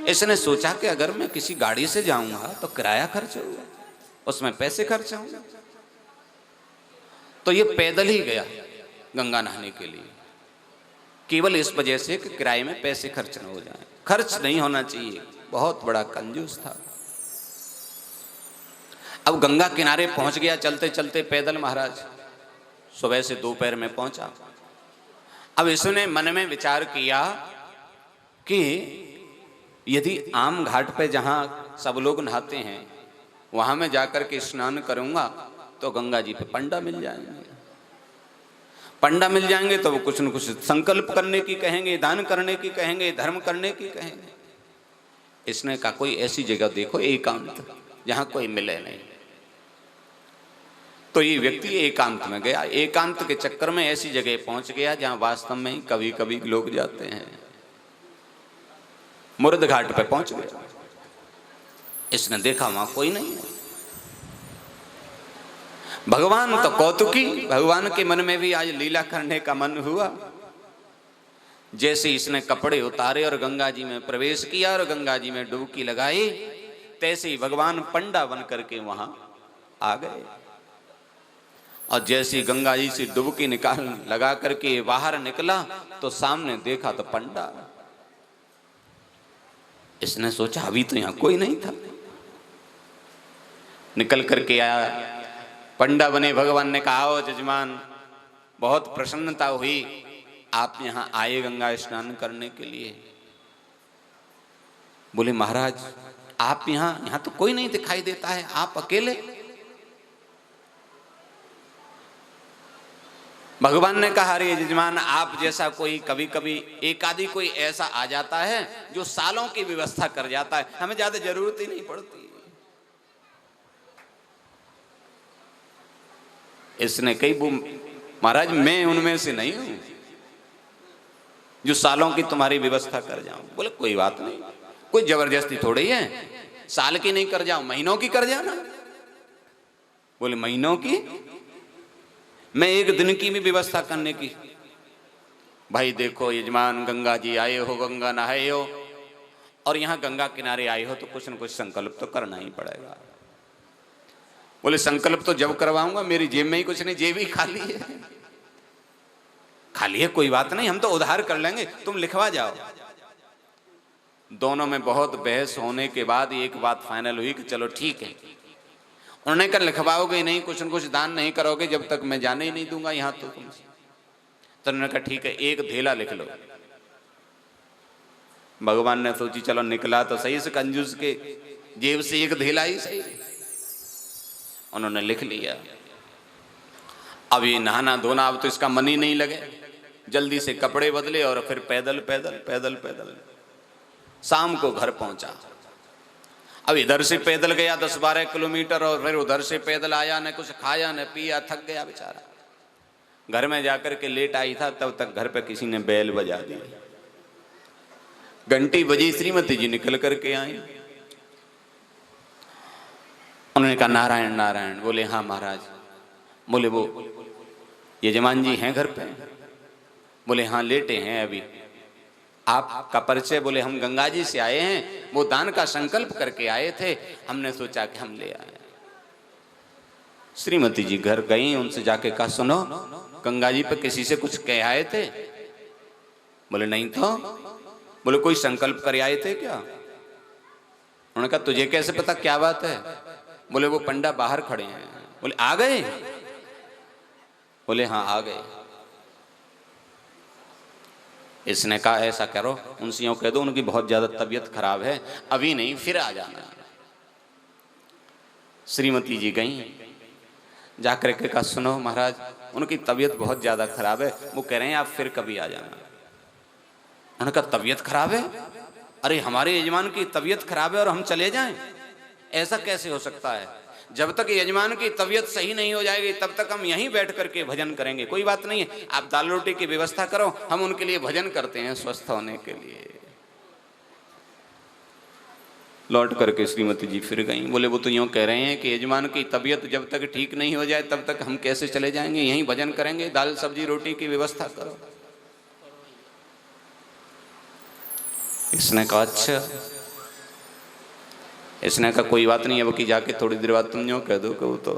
इसने सोचा कि अगर मैं किसी गाड़ी से जाऊंगा तो किराया खर्च होगा, उसमें पैसे खर्च होंगे, तो ये पैदल ही गया गंगा नहाने के लिए, केवल इस वजह से कि किराए में पैसे खर्च न हो जाए। खर्च नहीं होना चाहिए, बहुत बड़ा कंजूस था। अब गंगा किनारे पहुंच गया चलते चलते पैदल महाराज। सुबह से दोपहर में पहुंचा। अब इसने मन में विचार किया कि यदि आम घाट पे जहां सब लोग नहाते हैं वहां में जाकर के स्नान करूंगा तो गंगा जी पे पंडा मिल जाएंगे। पंडा मिल जाएंगे तो वो कुछ न कुछ संकल्प करने की कहेंगे, दान करने की कहेंगे, धर्म करने की कहेंगे। इसने कहा कोई ऐसी जगह देखो एकांत, जहां कोई मिले नहीं। तो ये व्यक्ति एकांत में गया। एकांत के चक्कर में ऐसी जगह पहुंच गया जहां वास्तव में कभी कभी लोग जाते हैं। मुर्द घाट पे पहुंच गया। इसने देखा वहां कोई नहीं है। भगवान तो कौतुकी, भगवान के मन में भी आज लीला करने का मन हुआ। जैसे इसने कपड़े उतारे और गंगा जी में प्रवेश किया और गंगा जी में डुबकी लगाई, तैसे ही भगवान पंडा बन करके वहां आ गए। और जैसी गंगा जी से डुबकी निकाल लगा करके बाहर निकला तो सामने देखा तो पंडा। इसने सोचा अभी तो यहां कोई नहीं था। निकल करके आया, पंडा बने भगवान ने कहा, आओ जजमान, बहुत प्रसन्नता हुई आप यहां आए गंगा स्नान करने के लिए। बोले महाराज आप यहां तो कोई नहीं दिखाई देता है, आप अकेले। भगवान ने कहा, अरे यजमान आप जैसा कोई कभी कभी एक आदि कोई ऐसा आ जाता है जो सालों की व्यवस्था कर जाता है, हमें ज्यादा जरूरत ही नहीं पड़ती। इसने कही, महाराज मैं उनमें से नहीं हूं जो सालों की तुम्हारी व्यवस्था कर जाऊं। बोले कोई बात नहीं, कोई जबरदस्ती थोड़ी है, साल की नहीं कर जाऊं, महीनों की कर जाना। बोले महीनों की, मैं एक दिन की भी व्यवस्था करने की। भाई देखो यजमान, गंगा जी आए हो, गंगा नहाए हो, और यहां गंगा किनारे आए हो तो कुछ न कुछ संकल्प तो करना ही पड़ेगा। बोले संकल्प तो जब करवाऊंगा, मेरी जेब में ही कुछ नहीं, जेब ही खाली है। खाली है कोई बात नहीं, हम तो उधार कर लेंगे, तुम लिखवा जाओ। दोनों में बहुत बहस होने के बाद एक बात फाइनल हुई कि चलो ठीक है। उन्होंने कहा लिखवाओगे नहीं, कुछ न कुछ दान नहीं करोगे जब तक मैं जाने ही नहीं दूंगा यहां तो तुमसे। तो उन्होंने कहा ठीक है, एक धेला लिख लो। भगवान ने सोची चलो निकला तो सही से कंजूस के जेब से एक धेला ही सही। उन्होंने लिख लिया। अब ये नहाना धोना, अब तो इसका मन ही नहीं लगे, जल्दी से कपड़े बदले और फिर पैदल पैदल पैदल पैदल शाम को घर पहुंचा। अब इधर से पैदल गया 10-12 किलोमीटर और फिर उधर से पैदल आया, न कुछ खाया न पिया, थक गया बेचारा। घर में जाकर के लेट आई था, तब तक घर पे किसी ने बैल बजा दी। घंटी बजी, श्रीमती जी निकल करके आई। उन्होंने कहा नारायण नारायण। बोले हाँ महाराज। बोले वो यजमान जी हैं घर पे? बोले हाँ लेटे हैं अभी। आपका परिचय? बोले हम गंगा जी से आए हैं, वो दान का संकल्प करके आए थे, हमने सोचा कि हम ले आए। श्रीमती जी घर गई, उनसे जाके कहा सुनो गंगा जी पे किसी से कुछ कह आए थे? बोले नहीं तो। बोले कोई संकल्प कर आए थे क्या? उन्होंने कहा तुझे कैसे पता, क्या बात है? बोले वो पंडा बाहर खड़े हैं। बोले आ गए? बोले हाँ आ गए। इसने कहा ऐसा करो, उनसे यूं कह दो उनकी बहुत ज्यादा तबीयत खराब है, अभी नहीं फिर आ जाना। श्रीमती जी गई, जाकर के कहा सुनो महाराज उनकी तबीयत बहुत ज्यादा खराब है, वो कह रहे हैं आप फिर कभी आ जाना। उन्होंने कहा तबीयत खराब है? अरे हमारे यजमान की तबीयत खराब है और हम चले जाएं? ऐसा कैसे हो सकता है? जब तक यजमान की तबीयत सही नहीं हो जाएगी तब तक हम यहीं बैठ करके भजन करेंगे। कोई बात नहीं है, आप दाल रोटी की व्यवस्था करो, हम उनके लिए भजन करते हैं स्वस्थ होने के लिए। लौट करके श्रीमती जी फिर गई। बोले वो तो यूं कह रहे हैं कि यजमान की तबीयत जब तक ठीक नहीं हो जाए तब तक हम कैसे चले जाएंगे, यहीं भजन करेंगे, दाल सब्जी रोटी की व्यवस्था करो। इसने कहा अच्छा। इसने कहा कोई बात नहीं, अब की जाके थोड़ी देर बाद तुम यूं कह दो कि वो तो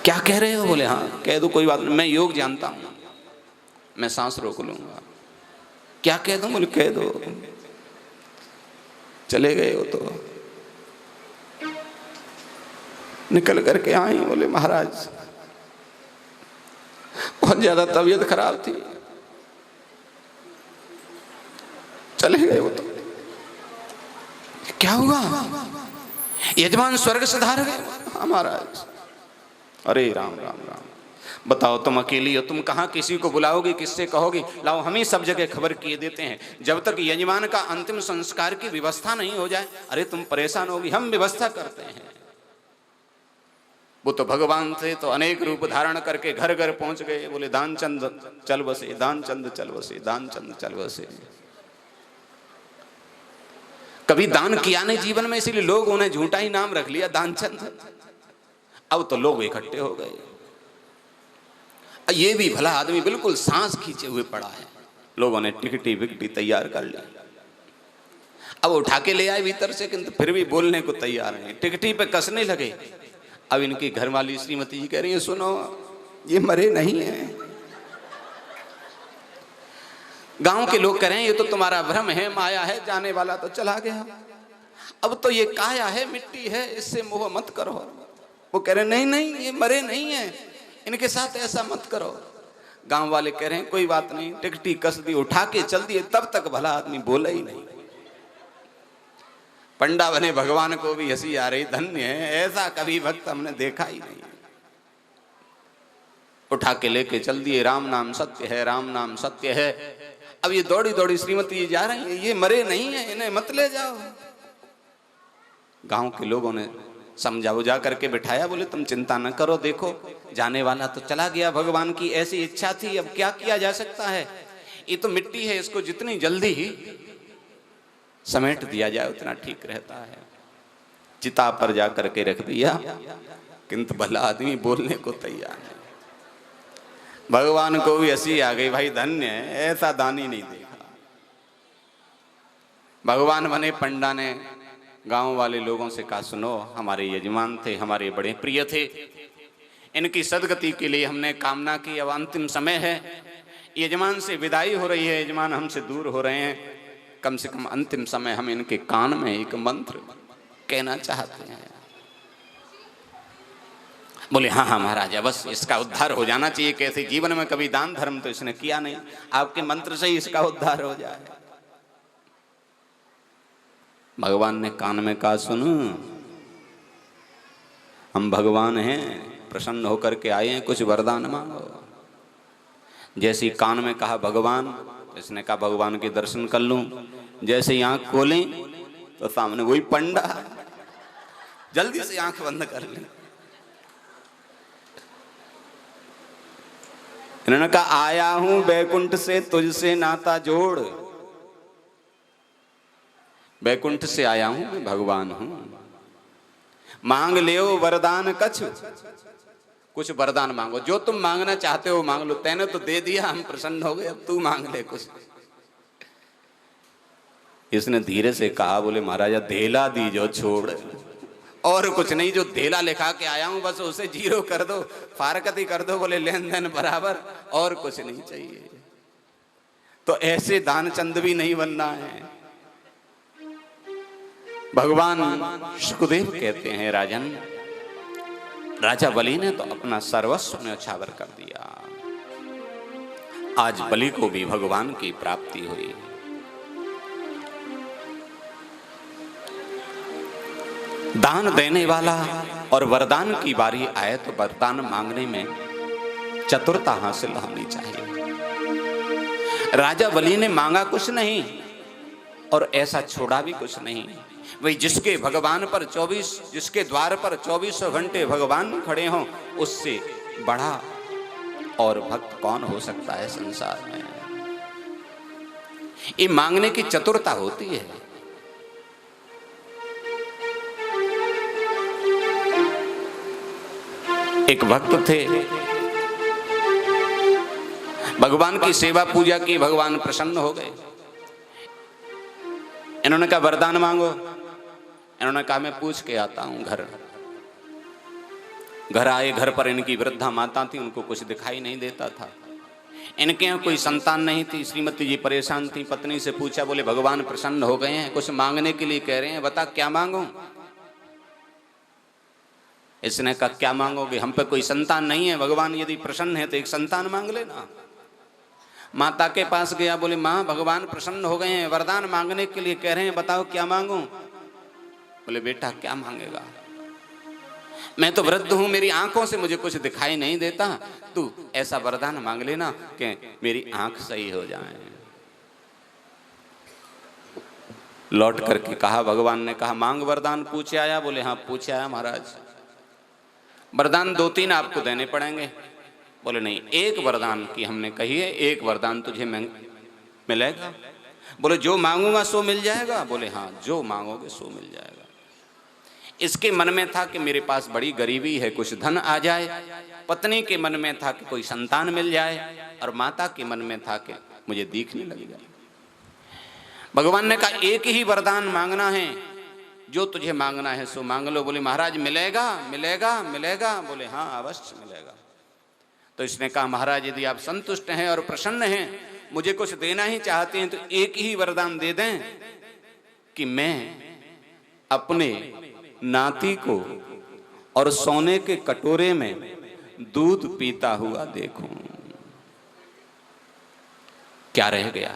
क्या कह रहे हो? बोले हाँ कह दो कोई बात नहीं, मैं योग जानता हूं, मैं सांस रोक लूंगा। क्या कह दूं? बोले कह दो। चले गए वो तो निकल करके आई। बोले महाराज बहुत ज्यादा तबीयत खराब थी, चले गए वो तो। क्या हुआ? यजमान स्वर्ग सिधार गए? हाँ महाराज। अरे राम राम राम। बताओ तुम अकेली हो, तुम कहाँ किसी को बुलाओगी, किससे कहोगी? लाओ हम ही सब जगह खबर किए देते हैं, जब तक यजमान का अंतिम संस्कार की व्यवस्था नहीं हो जाए। अरे तुम परेशान होगी, हम व्यवस्था करते हैं। वो तो भगवान थे तो अनेक रूप धारण करके घर घर पहुंच गए। बोले दानचंद चल बसे, दानचंद चल बसे, दानचंद चल बसे। कभी दान किया नहीं जीवन में, इसीलिए लोग उन्हें झूठा ही नाम रख लिया दानचंद। अब तो लोग इकट्ठे हो गए। ये भी भला आदमी बिल्कुल सांस खींचे हुए पड़ा है, लोगों ने टिकटी विकटी तैयार कर ली। अब उठा के ले आए भीतर से, किंतु फिर भी बोलने को तैयार नहीं, टिकटी पे कसने लगे। अब इनकी घरवाली श्रीमती जी कह रही है, सुनो ये मरे नहीं है। गांव के लोग कह रहे हैं ये तो तुम्हारा भ्रम है, माया है, जाने वाला तो चला गया, अब तो ये काया है, मिट्टी है, इससे मोह मत करो। वो कह रहे नहीं नहीं ये मरे नहीं है, इनके साथ ऐसा मत करो। गांव वाले कह रहे हैं कोई बात नहीं, टिकटी कस दी, उठा के चल दिए, तब तक भला आदमी बोला ही नहीं। पंडा बने भगवान को भी हंसी आ रही, धन्य है, ऐसा कभी भक्त हमने देखा ही नहीं। उठा के लेके चल दिए, राम नाम सत्य है, राम नाम सत्य है। अब ये दौड़ी दौड़ी श्रीमती जा रही है, ये मरे नहीं है, इन्हें मत ले जाओ। गांव के लोगों ने समझा बुझा करके बिठाया, बोले तुम चिंता न करो, देखो जाने वाला तो चला गया, भगवान की ऐसी इच्छा थी, अब क्या किया जा सकता है, ये तो मिट्टी है, इसको जितनी जल्दी ही समेट दिया जाए उतना ठीक रहता है। चिता पर जा करके रख दिया, किंतु भला आदमी बोलने को तैयार नहीं। भगवान को भी हंसी आ गई, भाई धन्य है, ऐसा दानी नहीं देखा। भगवान बने पंडा ने गांव वाले लोगों से कहा, सुनो हमारे यजमान थे, हमारे बड़े प्रिय थे, इनकी सदगति के लिए हमने कामना की, अब अंतिम समय है, यजमान से विदाई हो रही है, यजमान हमसे दूर हो रहे हैं, कम से कम अंतिम समय हम इनके कान में एक मंत्र कहना चाहते हैं। बोले हाँ हाँ महाराजा, बस इसका उद्धार हो जाना चाहिए, कैसे जीवन में कभी दान धर्म तो इसने किया नहीं, आपके मंत्र से ही इसका उद्धार हो जाए। भगवान ने कान में कहा, सुनो हम भगवान हैं, प्रसन्न होकर के आए हैं, कुछ वरदान मांगो। जैसे ही कान में कहा भगवान, इसने कहा भगवान के दर्शन कर लूं। जैसे ही आंख खोलें तो सामने वही पंडा, जल्दी से आंख बंद कर ली। इन्होंने कहा आया हूं बैकुंठ से तुझसे नाता जोड़, बैकुंठ से आया हूं, मैं भगवान हूं, मांग ले वरदान कछ, कुछ वरदान मांगो, जो तुम मांगना चाहते हो मांग लो, तैने तो दे दिया, हम प्रसन्न हो गए, अब तू मांग ले कुछ। इसने धीरे से कहा, बोले महाराजा धेला दीजो छोड़, और कुछ नहीं, जो धेला लिखा के आया हूं बस उसे जीरो कर दो, फारकती कर दो, बोले लेन देन बराबर, और कुछ नहीं चाहिए। तो ऐसे दानचंद भी नहीं बनना है। भगवान सुखदेव कहते हैं, राजन राजा बलि ने तो अपना सर्वस्व न्यौछावर कर दिया, आज बलि को भी भगवान की प्राप्ति हुई। दान देने वाला और वरदान की बारी आए तो वरदान मांगने में चतुरता हासिल होनी चाहिए। राजा बलि ने मांगा कुछ नहीं और ऐसा छोड़ा भी कुछ नहीं। वही जिसके भगवान पर 24, जिसके द्वार पर 24 घंटे भगवान खड़े हों, उससे बड़ा और भक्त कौन हो सकता है संसार में। ये मांगने की चतुरता होती है। एक भक्त थे, भगवान की सेवा पूजा की, भगवान प्रसन्न हो गए। इन्होंने कहा वरदान मांगो। इन्होंने कहा मैं पूछ के आता हूं। घर आए, घर पर इनकी वृद्धा माता थी, उनको कुछ दिखाई नहीं देता था। इनके यहाँ कोई संतान नहीं थी। श्रीमती जी परेशान थी, पत्नी से पूछा, बोले भगवान प्रसन्न हो गए हैं, कुछ मांगने के लिए कह रहे हैं, बता क्या मांगो। इसने कहा क्या मांगोगे, हम पे कोई संतान नहीं है, भगवान यदि प्रसन्न है तो एक संतान मांग लेना। माता के पास गया, बोले माँ भगवान प्रसन्न हो गए हैं, वरदान मांगने के लिए कह रहे हैं, बताओ क्या मांगूं। बोले बेटा क्या मांगेगा, मैं तो वृद्ध हूं, मेरी आंखों से मुझे कुछ दिखाई नहीं देता, तू ऐसा वरदान मांग लेना कि मेरी आंख सही हो जाए। लौट करके कहा, भगवान ने कहा मांग वरदान, पूछे आया। बोले हाँ पूछे आया महाराज। वरदान 2-3 आपको देने पड़ेंगे। बोले नहीं, एक वरदान की हमने कही है, एक वरदान तुझे मिलेगा। बोले जो मांगूंगा सो मिल जाएगा। बोले हाँ जो मांगोगे सो मिल जाएगा। इसके मन में था कि मेरे पास बड़ी गरीबी है, कुछ धन आ जाए। पत्नी के मन में था कि कोई संतान मिल जाए, और माता के मन में था कि मुझे दिखने लग जाए। भगवान ने कहा एक ही वरदान मांगना है, जो तुझे मांगना है सो मांग लो। बोले महाराज मिलेगा मिलेगा मिलेगा? बोले हाँ अवश्य मिलेगा। तो इसने कहा महाराज यदि आप संतुष्ट हैं और प्रसन्न हैं, मुझे कुछ देना ही चाहते हैं, तो एक ही वरदान दे दें कि मैं अपने नाती को और सोने के कटोरे में दूध पीता हुआ देखूं। क्या रह गया?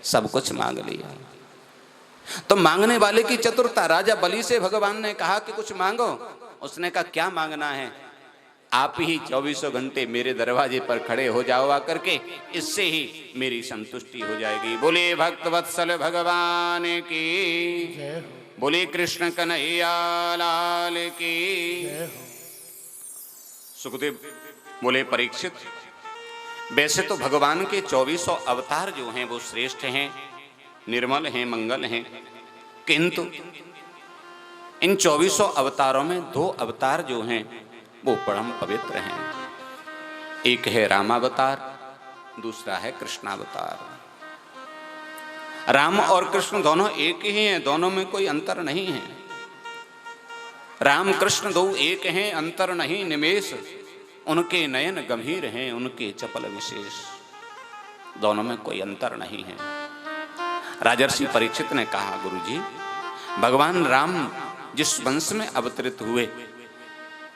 सब कुछ मांग लिया। तो मांगने वाले की चतुरता। राजा बलि से भगवान ने कहा कि कुछ मांगो। उसने कहा क्या मांगना है? आप ही 24 घंटे मेरे दरवाजे पर खड़े हो जाओ आकर के, इससे ही मेरी संतुष्टि हो जाएगी। बोले भक्त वत्सल भगवान की, बोले कृष्ण कन्हैया लाल की। सुखदेव बोले परीक्षित, वैसे तो भगवान के 24 अवतार जो हैं वो श्रेष्ठ हैं, निर्मल हैं, मंगल हैं, किंतु इन 24 अवतारों में 2 अवतार जो हैं वो परम पवित्र हैं। एक है रामावतार, दूसरा है कृष्णावतार। राम और कृष्ण दोनों एक ही हैं, दोनों में कोई अंतर नहीं है। राम कृष्ण दो एक हैं, अंतर नहीं निमेष। उनके नयन गंभीर हैं, उनके चपल विशेष। दोनों में कोई अंतर नहीं है। राजर्षि परीक्षित ने कहा गुरुजी, भगवान राम जिस वंश में अवतरित हुए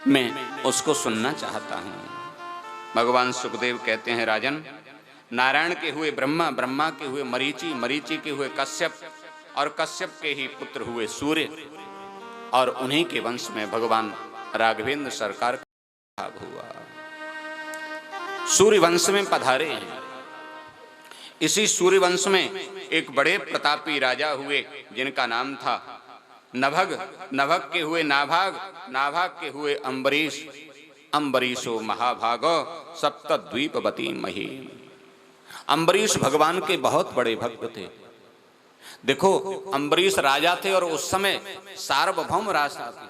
मैं उसको सुनना चाहता हूं। भगवान सुखदेव कहते हैं राजन, नारायण के हुए ब्रह्मा, ब्रह्मा के हुए मरीचि, मरीचि के हुए कश्यप, और कश्यप के ही पुत्र हुए सूर्य, और उन्हीं के वंश में भगवान राघवेंद्र सरकार का भाग हुआ। सूर्य वंश में पधारे हैं। इसी सूर्य वंश में एक बड़े प्रतापी राजा हुए जिनका नाम था नभग, नभग के हुए नाभाग, नाभाग के हुए अम्बरीश, अम्बरीशो महाभागो सप्तद्वीपवती मही। अम्बरीश भगवान के बहुत बड़े भक्त थे। देखो अम्बरीश राजा थे और उस समय सार्वभौम राजा थे,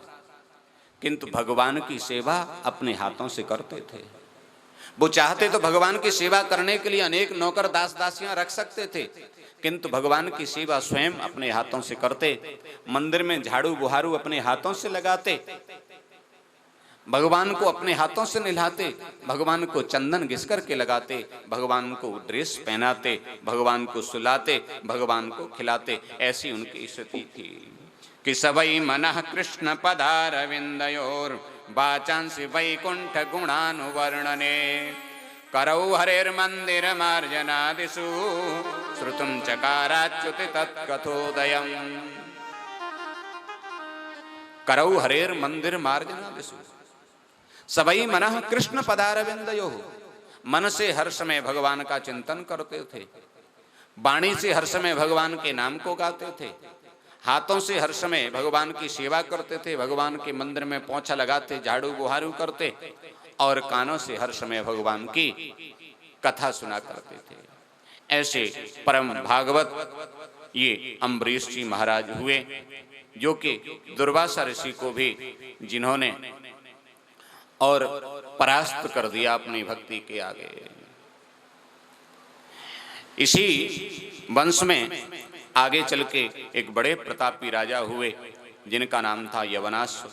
किंतु भगवान की सेवा अपने हाथों से करते थे। वो चाहते तो भगवान की सेवा करने के लिए अनेक नौकर दास दासियां रख सकते थे, किंतु भगवान की सेवा स्वयं अपने हाथों से करते। मंदिर में झाड़ू बुहारू अपने हाथों से लगाते, भगवान को अपने हाथों से नहलाते, भगवान को चंदन घिस करके लगाते, भगवान को ड्रेस पहनाते, भगवान को सुलाते, भगवान को खिलाते। ऐसी उनकी स्थिति थी कि सबई मनः कृष्ण पदारविंदयोर वाचांसि वैकुंठ गुणानुवर्णने करौ हरेर्मंदिर मार्जनादिषु श्रुतुं चकाराच्युति तत्कथोदयम्। करौ हरेर्मंदिर मार्जनादिषु, सबई मनः कृष्ण पदारविंदयो, मन से हर समय भगवान का चिंतन करते थे, वाणी से हर समय भगवान के नाम को गाते थे, हाथों से हर समय भगवान की सेवा करते थे, भगवान के मंदिर में पोंछा लगाते, झाड़ू बुहारू करते, और कानों से हर समय भगवान की कथा सुना करते थे। ऐसे परम भागवत ये अम्बरीश जी महाराज हुए, जो कि दुर्वासा ऋषि को भी जिन्होंने और परास्त कर दिया अपनी भक्ति के आगे। इसी वंश में आगे चल के एक बड़े प्रतापी राजा हुए जिनका नाम था यवनाश्व।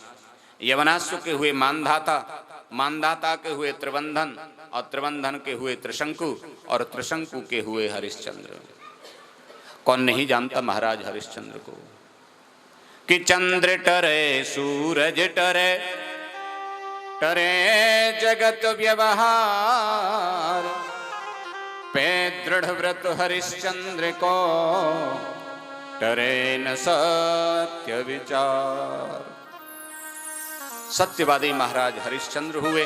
यवनाश्व के हुए मानधाता, मानधाता के हुए त्रिबंधन, और त्रिबंधन के हुए त्रिशंकु, और त्रिशंकु के हुए हरिश्चंद्र। कौन नहीं जानता महाराज हरिश्चंद्र को कि चंद्र टरे सूरज टरे, टरे जगत व्यवहार, पे दृढ़ व्रत हरिश्चंद्र को टरे न सत्य विचार। सत्यवादी महाराज हरिश्चंद्र हुए।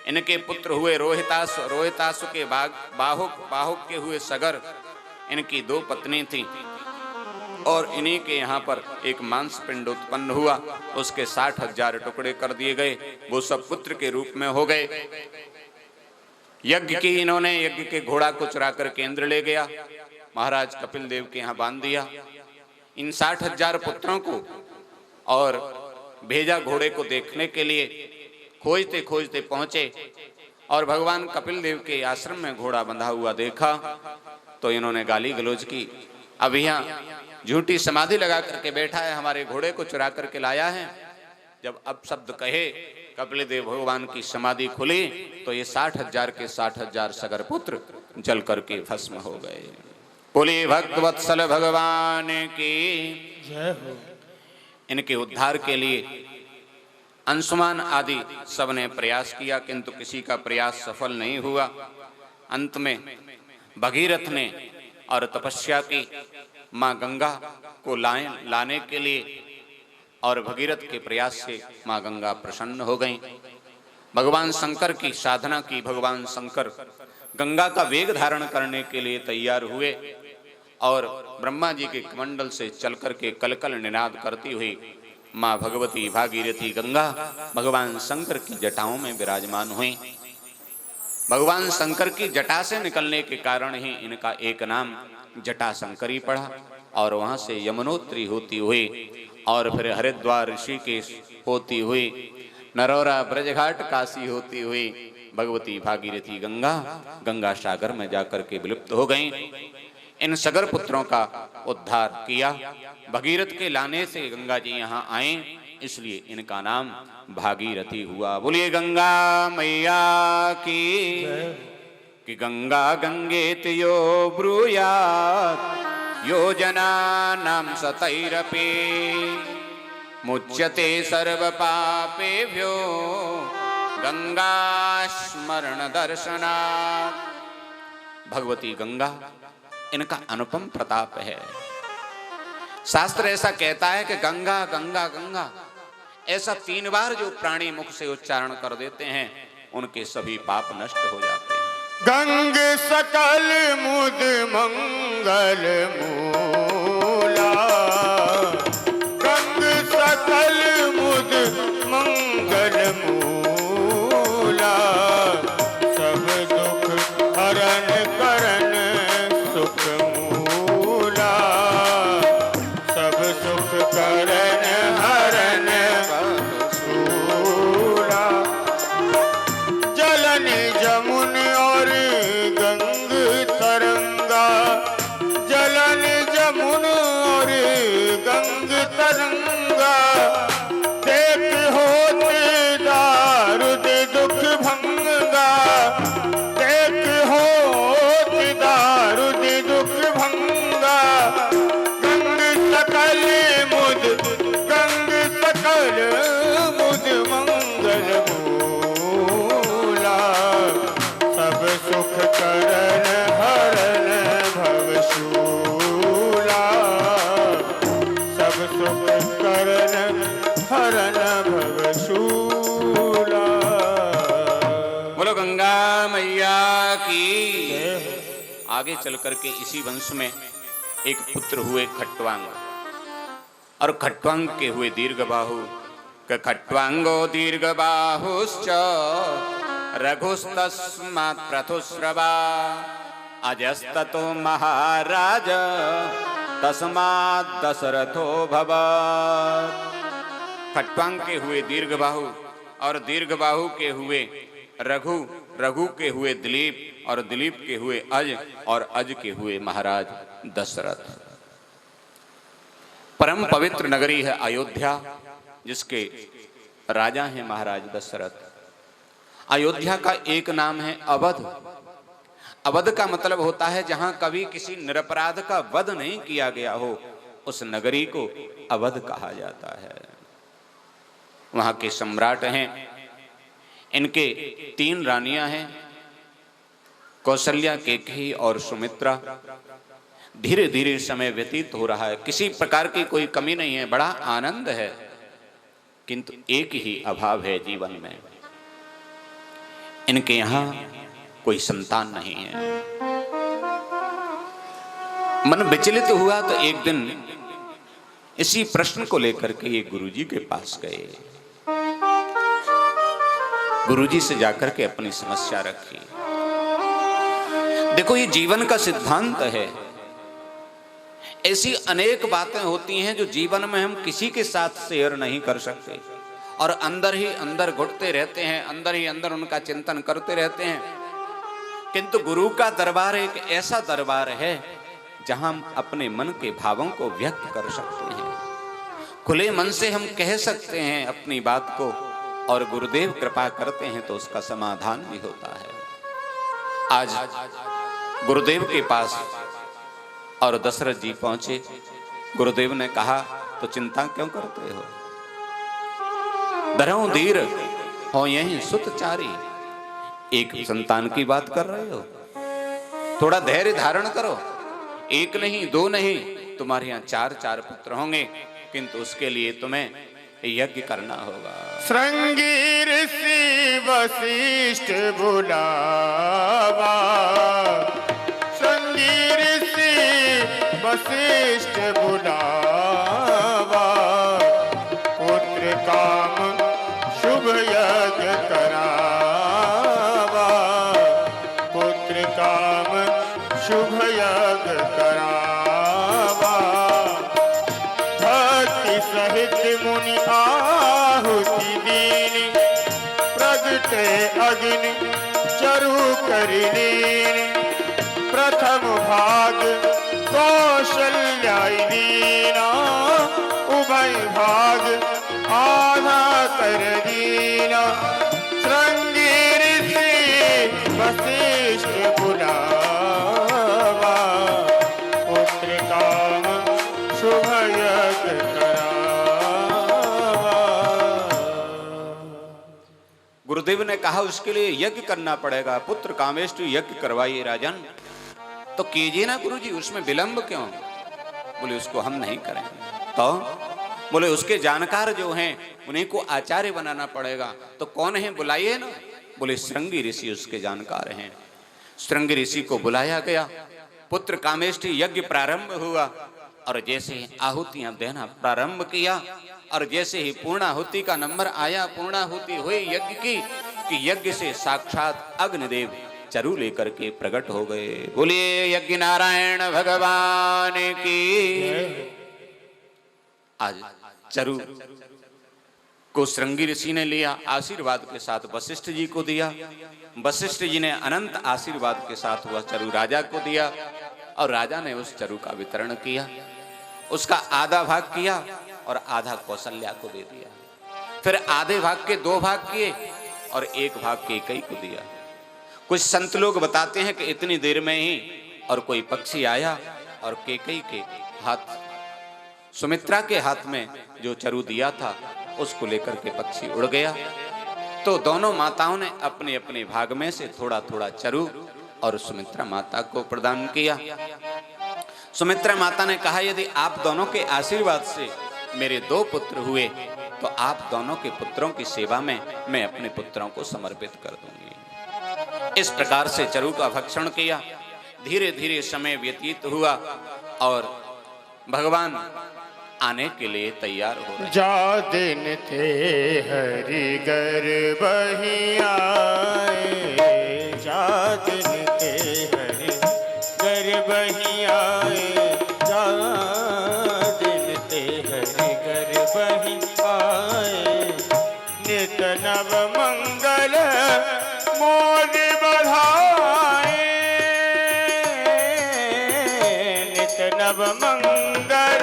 इनके पुत्र हुए रोहितासु, रोहितासु के बाहुक, बाहुक के हुए सगर। इनकी 2 पत्नी थी, और इन्हीं के यहाँ पर एक मांस पिंड उत्पन्न हुआ। उसके 60,000 टुकड़े कर दिए गए। वो सब पुत्र के रूप में हो गए। यज्ञ की इन्होंने, यज्ञ के घोड़ा को चुरा कर केंद्र ले गया, महाराज कपिल देव के यहाँ बांध दिया इन 60,000 पुत्रों को, और भेजा घोड़े को देखने के लिए। खोजते खोजते पहुंचे और भगवान कपिल देव के आश्रम में घोड़ा बंधा हुआ देखा, तो इन्होंने गाली गलौज की। अब यहाँ झूठी समाधि लगा करके बैठा है, हमारे घोड़े को चुरा करके लाया है। जब अब शब्द कहे कपिल देव भगवान की समाधि खुली तो ये 60,000 के 60,000 सगर पुत्र जल करके भस्म हो गए। बोले भक्त वत्सल भगवान की
जय हो।
इनके उद्धार के लिए अंशुमान आदि सबने प्रयास किया, किंतु किसी का प्रयास सफल नहीं हुआ। अंत में भगीरथ ने और तपस्या की माँ गंगा को लाने के लिए, और भगीरथ के प्रयास से माँ गंगा प्रसन्न हो गईं। भगवान शंकर की साधना की, भगवान शंकर गंगा का वेग धारण करने के लिए तैयार हुए और ब्रह्मा जी के कमंडल से चल करके कलकल निनाद करती हुई माँ भगवती भागीरथी गंगा भगवान शंकर की जटाओं में विराजमान हुई। भगवान शंकर की जटा से निकलने के कारण ही इनका एक नाम जटा शंकरी पड़ा, और वहां से यमुनोत्री होती हुई और फिर हरिद्वार ऋषिकेश होती हुई नरौरा ब्रजघाट काशी होती हुई भगवती भागीरथी गंगा गंगा सागर में जाकर के विलुप्त हो गईं। इन सगर पुत्रों का उद्धार किया। भगीरथ के लाने से गंगा जी यहाँ आए, इसलिए इनका नाम भागीरथी हुआ। बोलिए गंगा मैया की कि गंगा गंगेत यो ब्रूयात् योजना नाम सतैरपि मुच्यते सर्व पापेभ्यो गंगा स्मरण दर्शनात्। भगवती गंगा इनका अनुपम प्रताप है। शास्त्र ऐसा कहता है कि गंगा गंगा गंगा ऐसा 3 बार जो प्राणी मुख से उच्चारण कर देते हैं उनके सभी पाप नष्ट हो जाते हैं।
गंग सकल मुद मंगल मूला, गंग सकल मुद मंगल मूला, सब दुख हरण करन सुख मूला, सब सुख करन हरण सूला। जलन जमुन और गंग तरंगा, जलन जमुन और गंग तरंगा, देख होत दारुद दुख भंगा, देख होत दारुद दुख भंगा। गंग सकल मुद, गंग सकल मुद मंगल मूला, सब सुख करन हरन भवशूला, सब सुख करन हरन भवशूला।
बोलो गंगा मैया की। आगे चल करके इसी वंश में एक पुत्र हुए खट्वांग, और खट्वांग के हुए दीर्घबाहु। खट्वांगो दीर्घबाहुश्च रघुस्तस्मात् प्रथुस्रवा, अजस्ततो महाराज तस्मात् दशरथो भवत्। खट्वांग के हुए दीर्घबाहु, और दीर्घबाहु के हुए रघु, रघु के हुए दिलीप, और दिलीप के हुए अज, और अज के हुए महाराज दशरथ। परम पवित्र नगरी है अयोध्या, जिसके राजा हैं महाराज दशरथ। अयोध्या का एक नाम है अवध। अवध का मतलब होता है जहां कभी किसी निरपराध का वध नहीं किया गया हो, उस नगरी को अवध कहा जाता है। वहां के सम्राट हैं, इनके 3 रानियां हैं, कौशल्या, केकही और सुमित्रा। धीरे धीरे समय व्यतीत हो रहा है, किसी प्रकार की कोई कमी नहीं है, बड़ा आनंद है, किंतु एक ही अभाव है जीवन में। इनके यहाँ कोई संतान नहीं है। मन विचलित हुआ तो एक दिन इसी प्रश्न को लेकर के ये गुरुजी के पास गए। गुरुजी से जाकर के अपनी समस्या रखी। देखो, ये जीवन का सिद्धांत है। ऐसी अनेक बातें होती हैं जो जीवन में हम किसी के साथ शेयर नहीं कर सकते, और अंदर ही अंदर घुटते रहते हैं, अंदर ही अंदर उनका चिंतन करते रहते हैं। किंतु गुरु का दरबार एक ऐसा दरबार है जहां हम अपने मन के भावों को व्यक्त कर सकते हैं, खुले मन से हम कह सकते हैं अपनी बात को, और गुरुदेव कृपा करते हैं तो उसका समाधान भी होता है। आज गुरुदेव के पास और दशरथ जी पहुंचे। गुरुदेव ने कहा, तो चिंता क्यों करते हो, धरऊं धीर हो यही सुतचारी। एक संतान की बात कर रहे हो, थोड़ा धैर्य धारण करो। एक नहीं, दो नहीं, तुम्हारे यहाँ 4 पुत्र होंगे, किंतु उसके लिए तुम्हें यज्ञ करना होगा।
श्रृंगी ऋषि वशिष्ठ बुलावा, श्रृंगी ऋषि वशिष्ठ बुलावा, पुत्र काम शुभ यज्ञ करावा, पुत्र काम शुभ यज्ञ करावा। भक्ति सहित मुनि आहुति दीनी, प्रगटे अग्नि चरु करिलीन। प्रथम भाग कौशल्याय दीना, उभय भाग आधा कर दीना। श्रृंगी ऋषि वशिष्ठ बुलावा, पुत्र काम शुभ यज्ञ करावा।
गुरुदेव ने कहा उसके लिए यज्ञ करना पड़ेगा, पुत्र कामेष्टि यज्ञ करवाइए राजन। तो कीजिए ना गुरुजी, उसमें विलंब क्यों? बोले उसको हम नहीं करेंगे। तो बोले उसके जानकार जो हैं उन्हीं को आचार्य बनाना पड़ेगा। तो कौन है, बुलाइए ना। बोले श्रृंगी ऋषि उसके जानकार हैं। श्रृंगी ऋषि को बुलाया गया, पुत्र कामेष्टि यज्ञ प्रारंभ हुआ, और जैसे ही आहुतियां देना प्रारंभ किया, और जैसे ही पूर्णाहुति का नंबर आया, पूर्णाहुति हुई यज्ञ की, कि यज्ञ से साक्षात अग्निदेव चरु लेकर के प्रकट हो गए। बोलिए यज्ञ नारायण भगवान की। आज चरु को श्रृंगी ऋषि ने लिया, आशीर्वाद के साथ वशिष्ठ जी को दिया। वशिष्ठ जी ने अनंत आशीर्वाद के साथ वह चरु राजा को दिया, और राजा ने उस चरु का वितरण किया। उसका आधा भाग किया और आधा कौशल्या को दे दिया। फिर आधे भाग के 2 भाग किए और 1 भाग कैकेयी को दिया। कुछ संत लोग बताते हैं कि इतनी देर में ही और कोई पक्षी आया और कैकेयी के हाथ, सुमित्रा के हाथ में जो चरु दिया था उसको लेकर के पक्षी उड़ गया। तो दोनों माताओं ने अपने अपने भाग में से थोड़ा थोड़ा चरु और सुमित्रा माता को प्रदान किया। सुमित्रा माता ने कहा, यदि आप दोनों के आशीर्वाद से मेरे 2 पुत्र हुए तो आप दोनों के पुत्रों की सेवा में मैं अपने पुत्रों को समर्पित कर दूंगी। इस प्रकार से चरु का भक्षण किया। धीरे धीरे समय व्यतीत हुआ और भगवान आने के लिए तैयार हो रहे।
जा दिन थे हरि गर्भहि आए, जा दिन थे हरि गर्भहि आए, जा दिन थे हरि गर्भहि आए। नित नव मंगल मोद बधाए, नित नव मंगल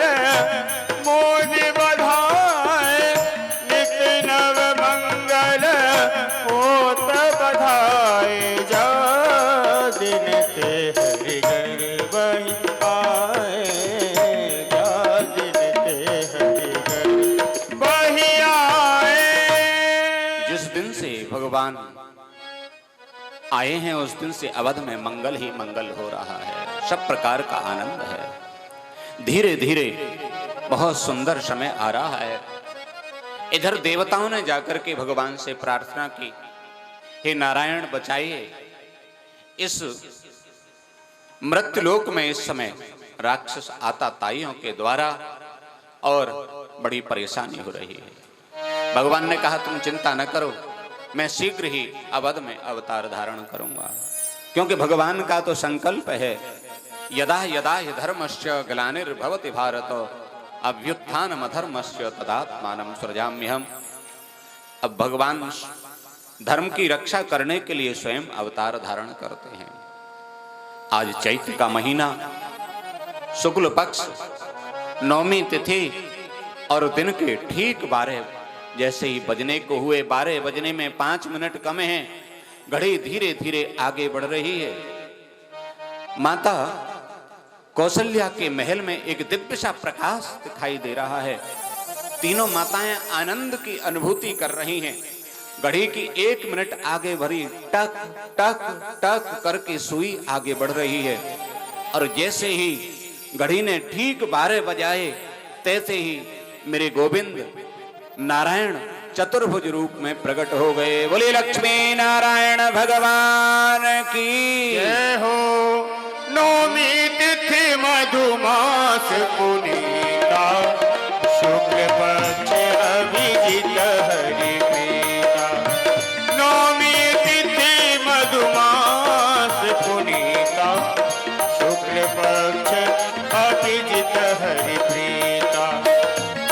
मोद बधाए, नित नव मंगल होत बधाए। जा दिन ते हरि गर्भहि आए, जा दिन ते हरि गर्भहि आए।
जिस दिन से भगवान आए हैं उस दिन से अवध में मंगल ही मंगल हो रहा है, सब प्रकार का आनंद है। धीरे धीरे बहुत सुंदर समय आ रहा है। इधर देवताओं ने जाकर के भगवान से प्रार्थना की, हे नारायण बचाइए, इस मृत्युलोक में इस समय राक्षस आताताइयों के द्वारा और बड़ी परेशानी हो रही है। भगवान ने कहा, तुम चिंता न करो, मैं शीघ्र ही अवध में अवतार धारण करूंगा, क्योंकि भगवान का तो संकल्प है, यदा यदा हि धर्मस्य ग्लानिर्भवति भारत अभ्युत्थानमधर्मस्य तदात्मानं सृजाम्यहम्। अब भगवान धर्म की रक्षा करने के लिए स्वयं अवतार धारण करते हैं। आज चैत्र का महीना, शुक्ल पक्ष, नौमी तिथि और दिन के ठीक 12 जैसे ही बजने को हुए, 12 बजने में 5 मिनट कम हैं, घड़ी धीरे धीरे आगे बढ़ रही है। माता कौशल्या के महल में एक दिव्य सा प्रकाश दिखाई दे रहा है। तीनों माताएं आनंद की अनुभूति कर रही हैं। घड़ी की 1 मिनट आगे बढ़ी, टक टक टक करके सुई आगे बढ़ रही है। और जैसे ही घड़ी ने ठीक 12 बजाए, तैसे ही मेरे गोविंद नारायण चतुर्भुज रूप में प्रकट हो गए। बोले लक्ष्मी नारायण भगवान की
जय हो। नौमी तिथि मधुमास पुनीता, शुक्ल पक्ष अभिजित हरि प्रीता। नौमी तिथि मधुमास पुनीता, शुक्ल पक्ष अभिजित हरि प्रीता।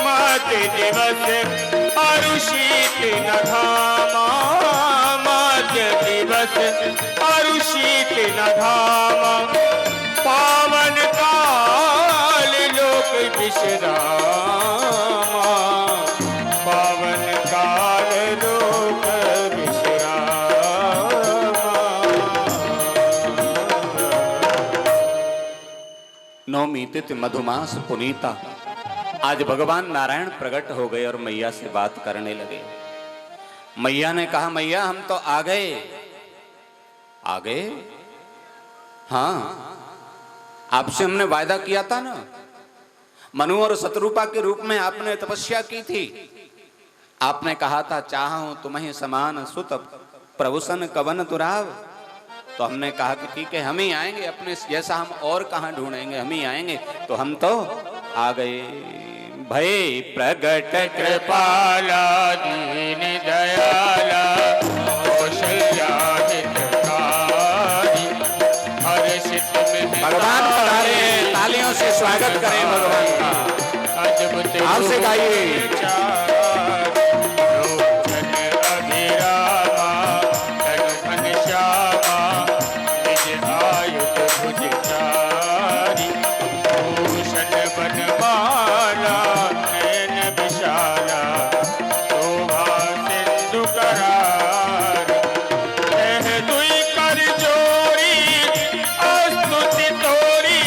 मत दिवस अरुषित न धामा, मत दिवस अरुषित न धामा। पावन काल लोक विश्रामा, पावन काल लोक विश्रामा।
नौमी तिथि मधुमास पुनीता। आज भगवान नारायण प्रकट हो गए और मैया से बात करने लगे। मैया ने कहा, मैया हम तो आ गए। आ गए? हाँ, आपसे हमने वायदा किया था ना, मनु और शत्रुपा के रूप में आपने तपस्या की थी। आपने कहा था, चाहूं तुम्हें समान सुत प्रभुसन कवन तुराव। तो हमने कहा कि ठीक है, हम ही आएंगे, अपने जैसा हम और कहां ढूंढेंगे, हम ही आएंगे। तो हम तो आ गए। भय प्रगट
कृपाला दीन दयाला, कौशल्या हितकारी, हर्षित में
भगवान पधारे हैं, तालियों से स्वागत करें भगवान का।
अद्भुत
आपसे गाइए।
लोचन अभिरामा, तनु घनश्यामा, निज आयुध भुजचारी। भूषण बनमाला, नयन विशाला, शोभा सिंधु करार। कह दुई कर जोड़ी, स्तुति तोरी,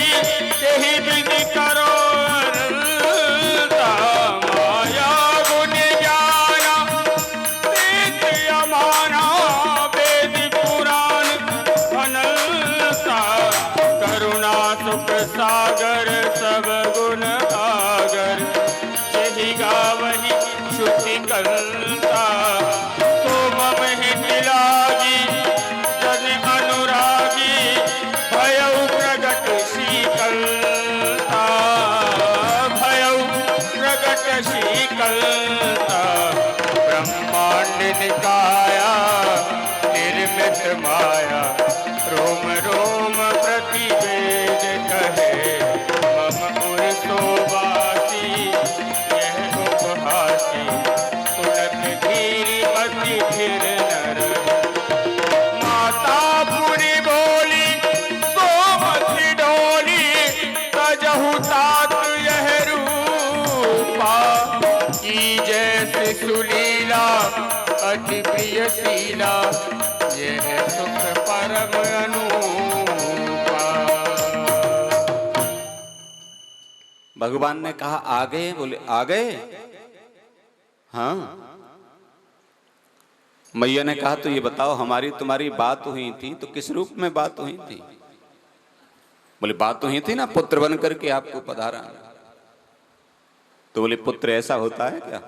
तेहि विधि करो अनंता। माया गुण ज्ञाना, वेद अमाना, वेद पुराण अनंता। करुणा सुख सागर, सब गुण आगर, जेहि गावहि श्रुति कंता। सो मम हित लागी, जन अनुरागी, भयउ प्रगट शीतलता। भयउ प्रगट शीतलता। ब्रह्मांड निकाया, निर्मित माया, रोम रोम प्रतिवेद कहे। मम उर शोभासी, यह उपहासी, सुनत धीर मति फिर नर। माता पुरी बोली, सो मति डोली, तजहु तात यह रूपा। की जैसे सुलीला, अति प्रिय शीला, यह सुख परम अनूपा।
भगवान ने कहा, आ गए? बोले आ गए। हाँ। मैया ने कहा, तो ये बताओ, हमारी तुम्हारी बात हुई थी तो किस रूप में बात हुई थी? बोले बात हुई थी ना, पुत्र बन करके आपको पधारा। तो बोले पुत्र ऐसा होता है क्या?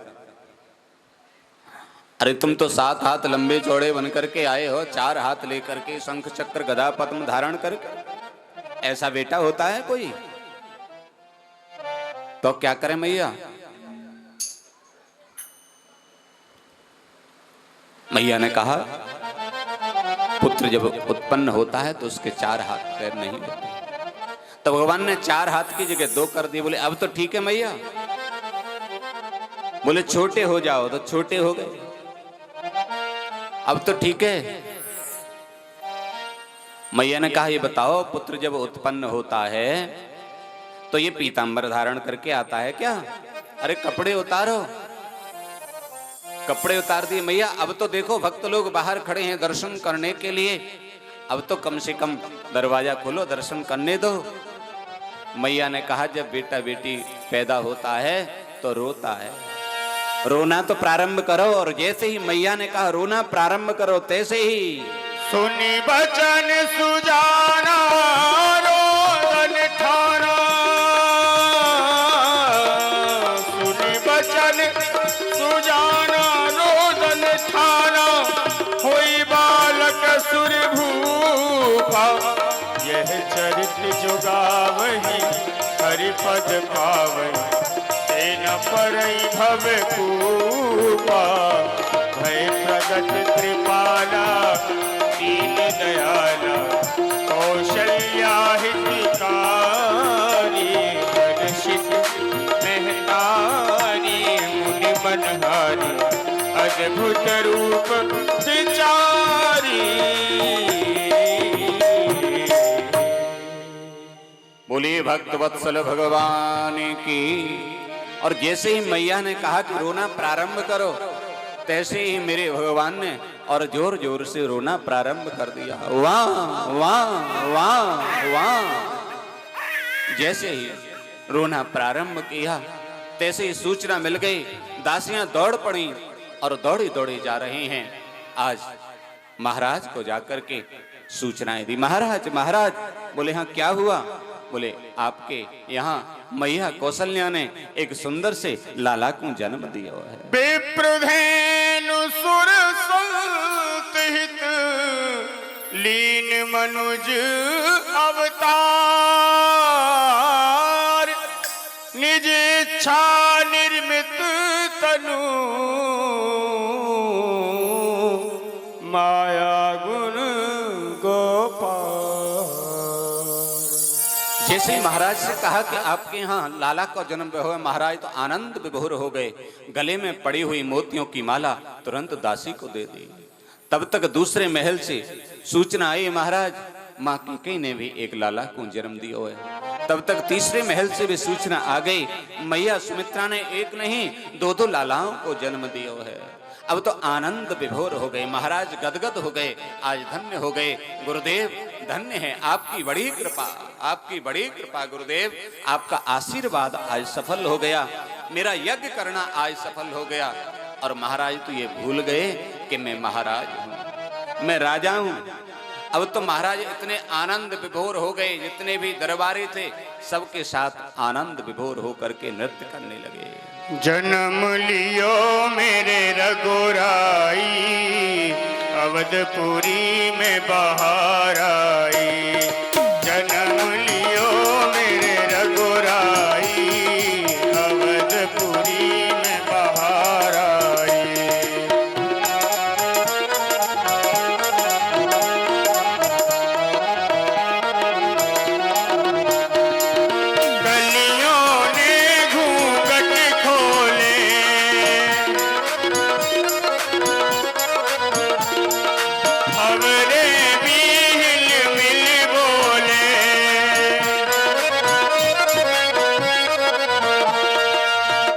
अरे तुम तो 7 हाथ लंबे चौड़े बन करके आए हो, 4 हाथ लेकर के, शंख चक्र गदा पद्म धारण करके। ऐसा बेटा होता है कोई? तो क्या करें मैया? मैया ने कहा, पुत्र जब उत्पन्न होता है तो उसके 4 हाथ पैर नहीं होते। तो भगवान ने 4 हाथ की जगह 2 कर दिए। बोले अब तो ठीक है मैया। बोले छोटे हो जाओ, तो छोटे हो गए। अब तो ठीक है। मैया ने कहा, ये बताओ पुत्र जब उत्पन्न होता है तो ये पीतांबर धारण करके आता है क्या? अरे कपड़े उतारो। कपड़े उतार दिए मैया। अब तो देखो भक्त लोग बाहर खड़े हैं दर्शन करने के लिए, अब तो कम से कम दरवाजा खोलो, दर्शन करने दो। मैया ने कहा, जब बेटा बेटी पैदा होता है तो रोता है, रोना तो प्रारंभ करो। और जैसे ही मैया ने कहा रोना प्रारंभ करो, तैसे ही
सुनी बचन सुजाना रोदन ठाना, सुनी बचन सुजाना रोदन ठाना, होई बालक सुर भूपा, यह चरित जुगावही हरिपद पावही, तेन परई भव कूपा, भय प्रगट कृपाला दीन दयाला, कौशल्या हितकारी, हर्षित महतारी, मुनि मनहारी, अद्भुत रूप विचारी।
बोलिए भक्त वत्सल भगवान की। और जैसे ही मैया ने कहा कि रोना प्रारंभ करो, तैसे ही मेरे भगवान ने और जोर जोर से रोना प्रारंभ कर दिया। वाह वाह वाह वाह। जैसे ही रोना प्रारंभ किया, तैसे ही सूचना मिल गई। दासियां दौड़ पड़ी और दौड़ी दौड़ी जा रही हैं। आज महाराज को जाकर के सूचनाएं दी। महाराज महाराज। बोले हाँ क्या हुआ? बोले आपके यहाँ मैया कौशल्या ने एक सुंदर से लाला को जन्म दिया है।
विप्रधेनु सुर संतहित लीन मनुज अवतार, निज इच्छा निर्मित तनु माया गुण गोपाल।
जैसे ही महाराज से कहा कि आपके यहाँ लाला का जन्म हुआ, महाराज तो आनंद विभोर हो गए। गले में पड़ी हुई मोतियों की माला तुरंत दासी को दे दी। तब तक दूसरे महल से सूचना आई, महाराज माँ कैकेयी ने भी एक लाला को जन्म दिया है। तब तक तीसरे महल से भी सूचना आ गई, मैया सुमित्रा ने एक नहीं दो दो लालाओं को जन्म दिया है। अब तो आनंद विभोर हो गए। महाराज गदगद हो गए। आज धन्य हो गए। गुरुदेव धन्य है, आपकी बड़ी कृपा, आपकी बड़ी कृपा गुरुदेव। आपका आशीर्वाद आज सफल हो गया, मेरा यज्ञ करना आज सफल हो गया। और महाराज तो ये भूल गए कि मैं महाराज हूं, मैं राजा हूं। अब तो महाराज इतने आनंद विभोर हो गए, जितने भी दरबारी थे सबके साथ आनंद विभोर होकर के नृत्य करने लगे।
जन्म लियो मेरे रघुराई, अवधपुरी में बहार आई। जन्म लियो मेरे रघुराई, अवधपुरी में बहार आई। कलियों ने घूंघट खोले, खबरे भी हिल मिल बोले।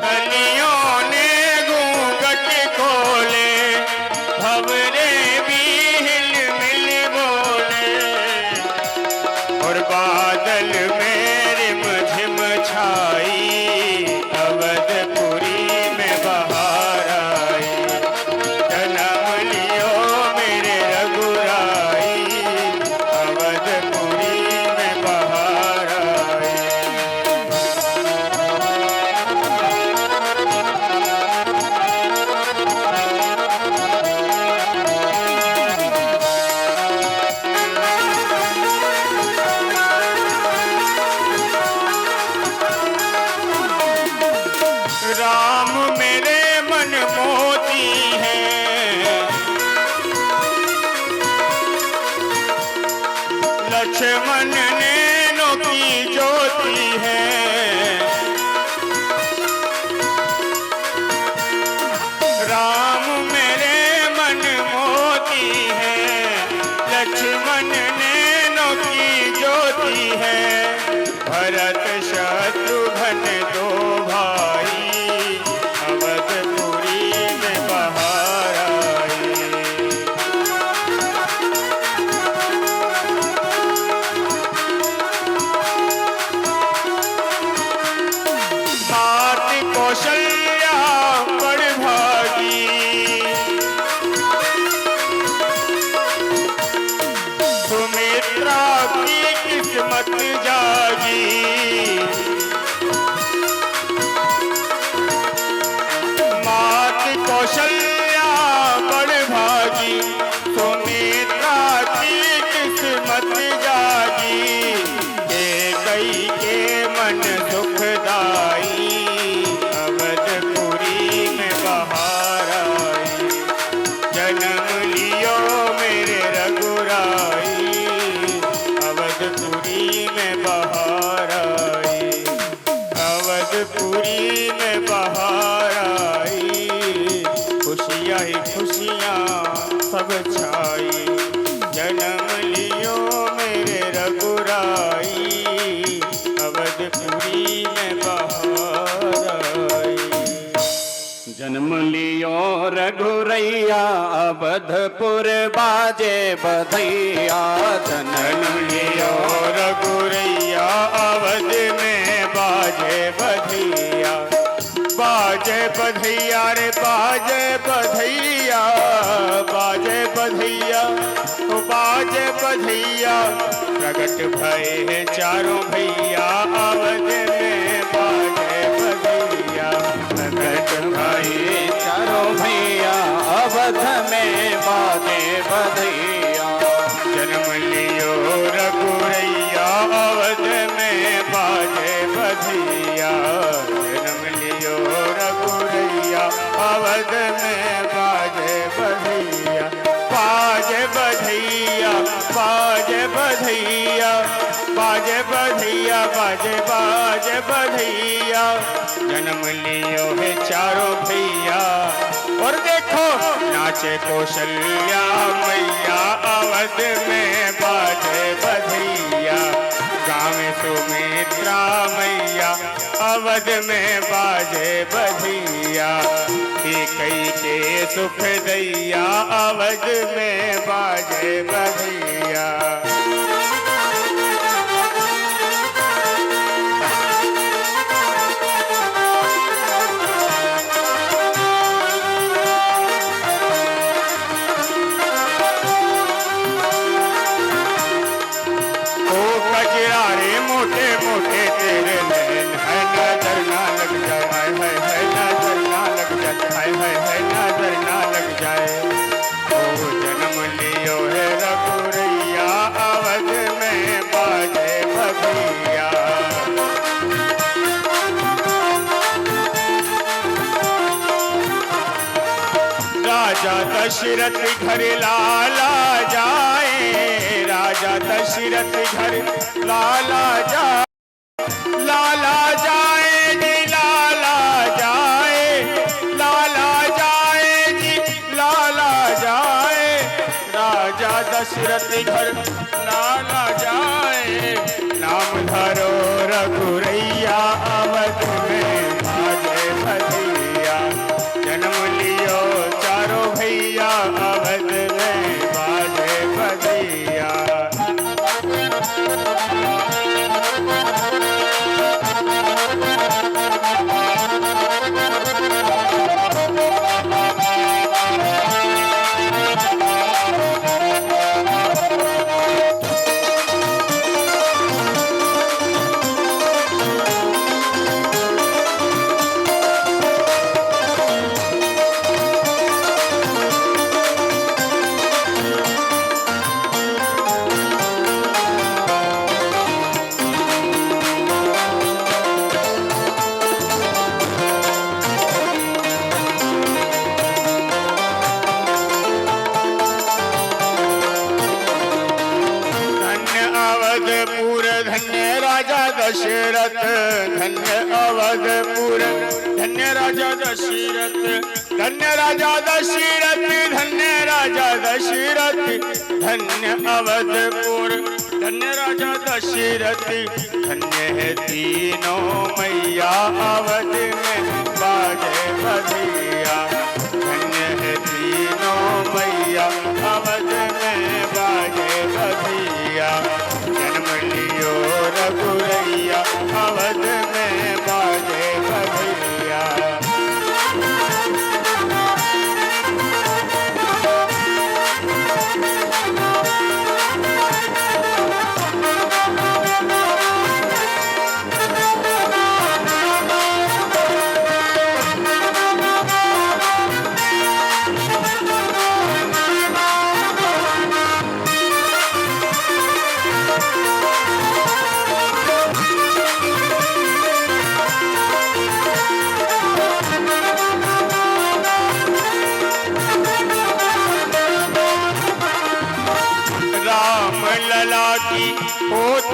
कलियों ने घूंघट खोले, खबरे भी हिल मिल बोले। और बादल में रिमझिम छाई, अवधपुरी में बहार आई। जन्म लियो मेरे रघुराई, अवधपुरी में बहार आई। राम मेरे मन मोती है, लक्ष्मण नैनों की ज्योति है। राम मेरे मन मोती कौशल्या बड़ भागी, सुमित्रा की किस्मत जागी, कैकेयी के मन सुखदाई, अवधपुरी में बहार आई, जन्म लियो मेरे रघुराई, अवधपुरी में बहार आई, अवधपुरी में बहार आई, खुशियाँ ही खुशियाँ सब छाई, जन्म लियो मेरे रघुराई, अवधपुरी में बहार आई।
जन्म लियो रघुरैया अवधपुर बाजे बधैया,
जन्म लियो रघुरैया अवध में बाजे बधैया, बाजे बधैया रे बाजे बधैया, बाजे बधैया ओ बाजे बधैया, प्रगट भये हैं चारों भैया अवध में बाजे बधैया, प्रगट भये
चारों भैया अवध में बाजे बधैया,
जन्म लियो रघुरैया अवध में बाजे बधैया, जन्म लियो रघुरैया अवध में बाजे बधैया, बाजे बधैया बाजे बधैया, बाजे बधैया बाजे बाजे बधैया, जन्म लियो है चारों भैया, और देखो नाचे कौशल्या मैया अवध में बाजे बधैया, गाँव सुमित्रा मैया अवध में बाजे बधैया, कैकेयी के सुख दैया अवध में बाजे बधैया। मोटे मोटे तेरे नैन है, नजर ना लग जाए, है नजर ना लग जाए, है नजर ना लग जाए, ओ जन्म लियो है रघुरैया अवध में बाजे बधैया, राजा दशरथ घर लाला जाए, राजा दशरथ घर लाला जाए, लाला जाए जी लाला जाए, लाला जाए जी लाला जाए, राजा दशरथ घर लाला जाए, नाम धरो रघुरैया अवध में बाजे बधैया, जन्म लियो चारों भैया अवध में बाजे बधैया। धन्य राजा दशरथ, धन्य अवधपुर, धन्य राजा दशरथ, धन्य राजा दशरथ, धन्य राजा दशरथ, धन्य अवधपुर, धन्य राजा दशरथ, धन्य है तीनों मैया अवध में बाजे बधैया, धन्य है तीनों मैया अवध में बाजे बधैया, जन्म लियो रघुरैया अवध में बाजे बधैया।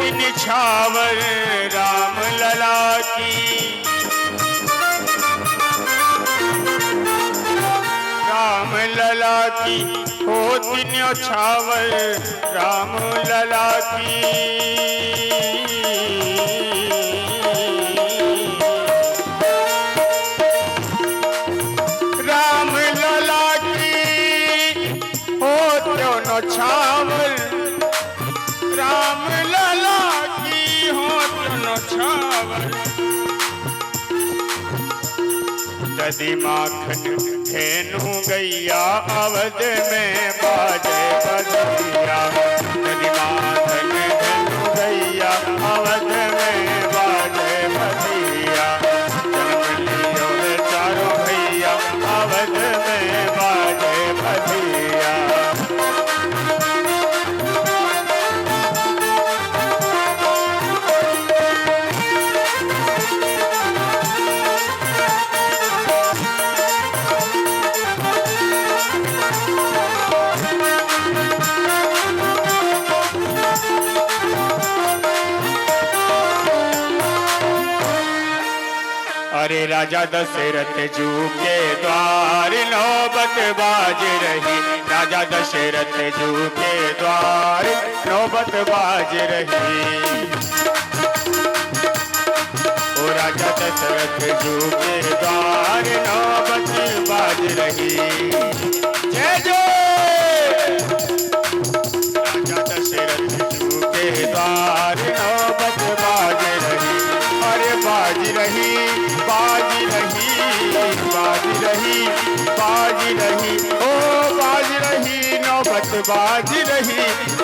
दिन छावर राम लला की, राम लला की हो दिन छावर राम लला की। राम लला की हो त्यों छावर, राम लला की हो त्यों छावर। दधी माखन धेनु गैया अवध में बाजे बधिया, दधी माखन धेनु गैया अवध में बाजे बधिया। जन्म लियो रे चारों भैया अवध में बाजे बधिया। अरे राजा दशरथ जू के द्वार नौबत बाज रही, राजा दशरथ जू के द्वार नौबत बाज रही। ओ राजा दशरथ जू के द्वार नौबत बाज रही। जय जय राजा दशरथ जू के द्वार नौबत बाज रही। अरे बाज रही, बाज रही, बाज रही, बाज रही, ओ बाज रही नौबत बाज रही,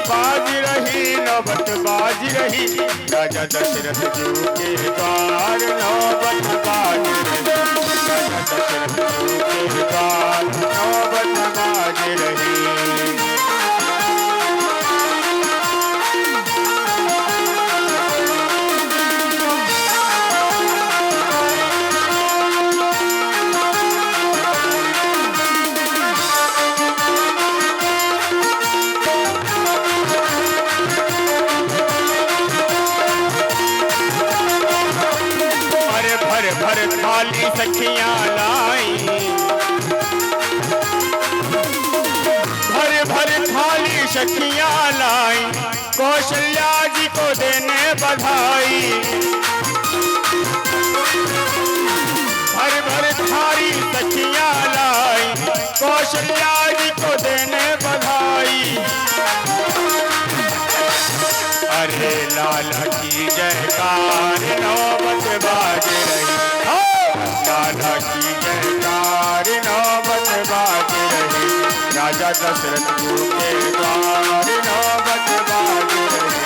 बाज रही नौबत बाज रही। राजा दशरथ जू के द्वार नौबत बाज रही, राजा दशरथ जू के द्वार नौबत बाज रही। भर थाली सखियां लाई, भर भर थाली सखियां लाई, कौशल्या जी को देने बधाई। भर भर थाली सखियां लाई, कौशल्या जी को देने बधाई। अरे लाला की जयकार नौबत बाज रही, लाला की जयकार नौबत बाज रही। राजा दशरथ जू के द्वार नौबत बाज रही।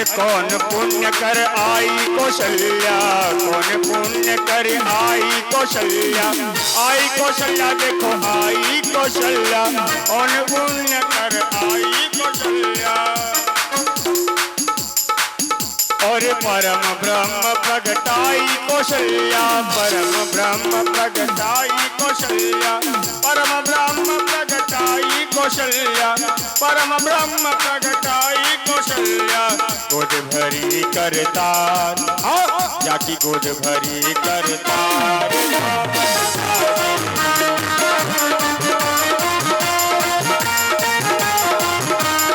कौन पुण्य कर आई कौशल्या, कौन पुण्य कर आई कौशल्या, आई कौशल्या देखो आई कौशल्या, कौन पुण्य कर आई कौशल्या। और परम ब्रह्म प्रगटाई कौशल्या, परम ब्रह्म प्रगटाई कौशल्या, परम ब्रह्म प्रगटाई कौशल्या, परम ब्रह्म प्रगटाई कौशल्या। गोद भरी करतार, जाकी गोद भरी करतार।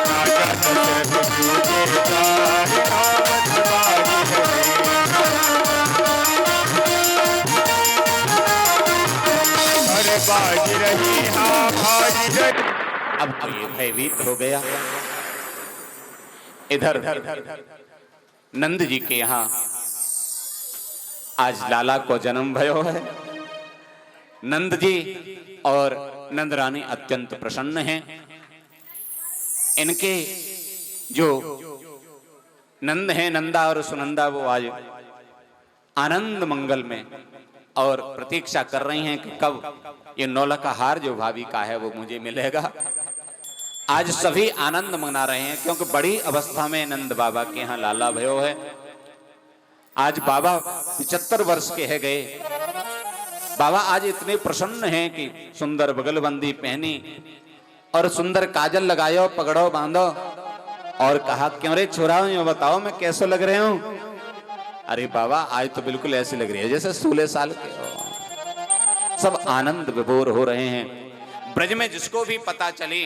राजा दशरथ जू के द्वार नौबत बाज रही। अरे बाज रही, हाँ बाज रही।
अब तो ये भयभीत हो गया। इधर नंद जी के यहाँ आज लाला को जन्म भयो है। नंद जी और नंद रानी अत्यंत प्रसन्न हैं। इनके जो नंद हैं, नंदा और सुनंदा, वो आज आनंद मंगल में और प्रतीक्षा कर रही हैं कि कब ये नौलखा हार जो भाभी का है वो मुझे मिलेगा। आज सभी आनंद मना रहे हैं क्योंकि बड़ी अवस्था में नंद बाबा के यहाँ लाला भयो है। आज बाबा 75 वर्ष के है गए। बाबा आज इतने प्रसन्न हैं कि सुंदर बगलबंदी पहनी और सुंदर काजल लगायो, पगड़ो बांधो और कहा, क्यों रे छोरा यूं बताओ मैं कैसे लग रहे हूं? अरे बाबा आज तो बिल्कुल ऐसी लग रही है जैसे 16 साल के हो। सब आनंद विभोर हो रहे हैं। ब्रज में जिसको भी पता चली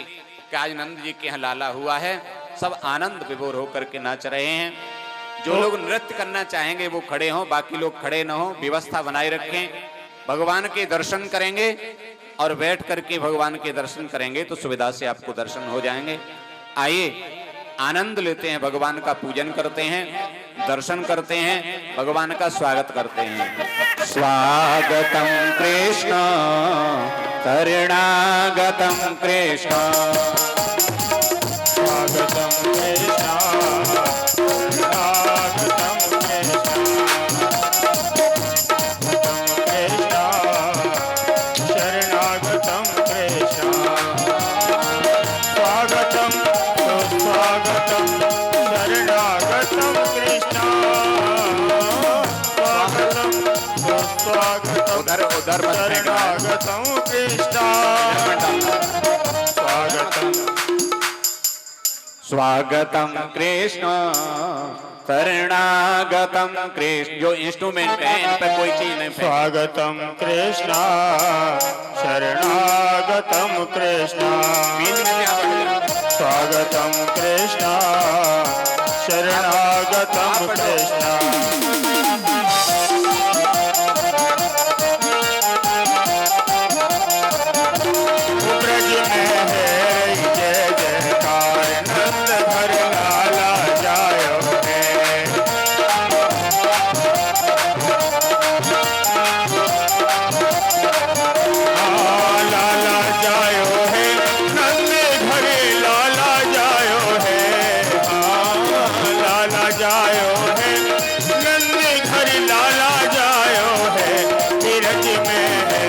कि आज नंद जी के यहाँ लाला हुआ है, सब आनंद विभोर होकर के नाच रहे हैं। जो लोग नृत्य करना चाहेंगे वो खड़े हों, बाकी लोग खड़े न हो, व्यवस्था बनाए रखें। भगवान के दर्शन करेंगे और बैठ करके भगवान के दर्शन करेंगे तो सुविधा से आपको दर्शन हो जाएंगे। आइए आनंद लेते हैं, भगवान का पूजन करते हैं, दर्शन करते हैं, भगवान का स्वागत करते हैं। स्वागतम कृष्ण शरणागतम कृष्ण,
स्वागतम कृष्ण शरणागतम कृष्ण, शरणागतम कृष्ण, स्वागतम सुस्वागतम शरणागतम कृष्ण, स्वागतम सुस्वागतम
उधर उधर
शरणागतम कृष्ण, स्वागतम
स्वागतम कृष्ण शरणागतम कृष्ण। जो इंस्ट्रूमेंट है इन पर कोई चीज नहीं फेंक।
स्वागतम कृष्ण शरणागतम कृष्ण, स्वागतम कृष्ण शरणागतम कृष्ण, ब्रज में है जय जयकार, नंद भर लाला जायो है। लाला जायो है, नंद घरे लाला जायो है। लाला जायो है, नंद घर लाला जायो है। ब्रज में है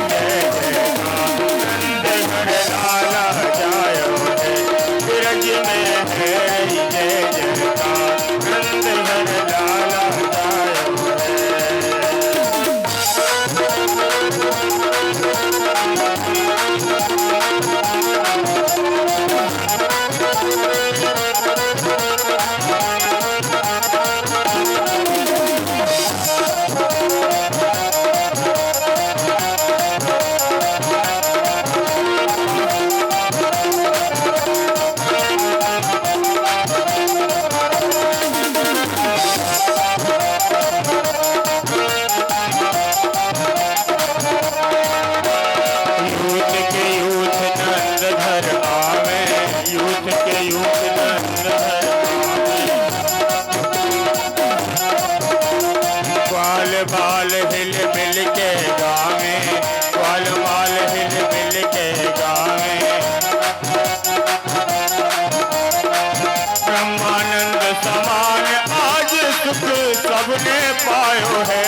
जय जयकार, नंद घर लाला जायो है। ब्रज में है जय जयकार, नंद घर लाला जायो है। यूथ के यूथ नंद घर आवे, यूथ के यूथ नंद घर आवे। ग्वाल बाल हिल मिल के गावे, ग्वाल बाल हिल मिल के गावे। ब्रह्मानंद समान आज सुख सबने पायो है।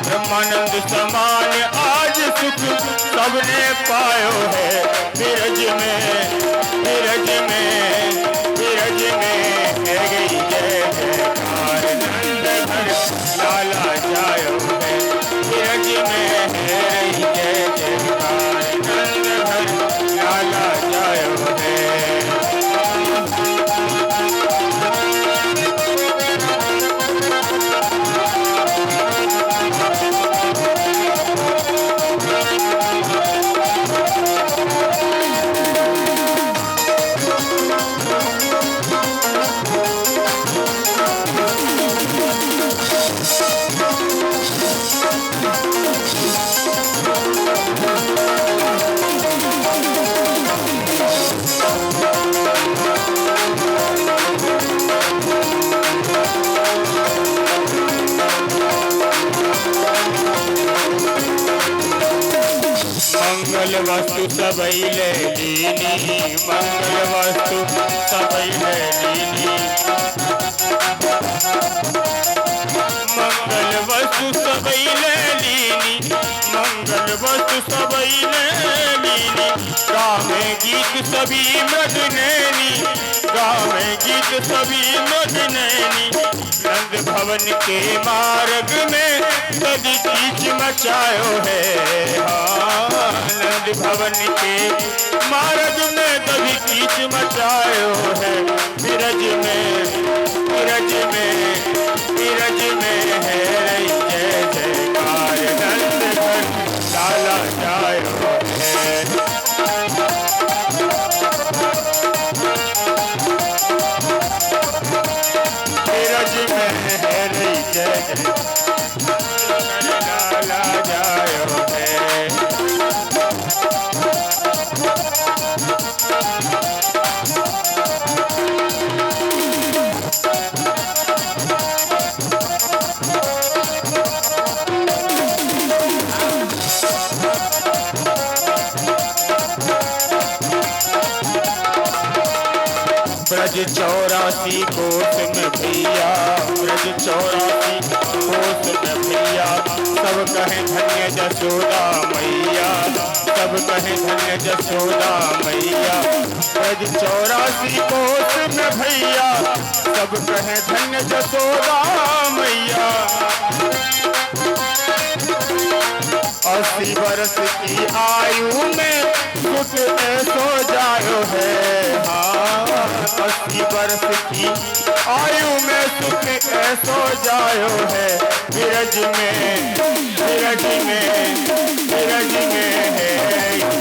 ब्रह्मानंद समान आज सुख सबने पायो है। ब्रज में ब्रज में ब्रज में है गई जय जयकार, नंद घर लाला जायो है। ब्रज में है गई जय जयकार, नंद घर लाला जायो है। मंगल वस्तु सबई ले लीनी, मंगल वस्तु सबई ले लीनी, मंगल वस्तु सबैले लीनी, गावे गीत सभी मृग नैनी, गावे गीत सभी मृग नैनी। नंद भवन के मार्ग में कभी कीच मचायो है, हाँ नंद भवन के मार्ग में कभी कीच मचायो है। बिरज में है जय जयकार, नंद घर लाला जायो है। बिरज में है जय जयकार, लाला जायो है। ब्रज 84 कोस में भैया, ब्रज 84 कोस में भैया, सब कहे धन्य जसोदा मैया, सब कहे धन्य जसोदा मैया। ब्रज 84 कोस में भैया, सब कहे धन्य जसोदा मैया। 80 वर्ष की आयु में सुख ऐसो जायो है, हाँ 80 वर्ष की आयु में सुख ऐसो जायो है। बिरज में है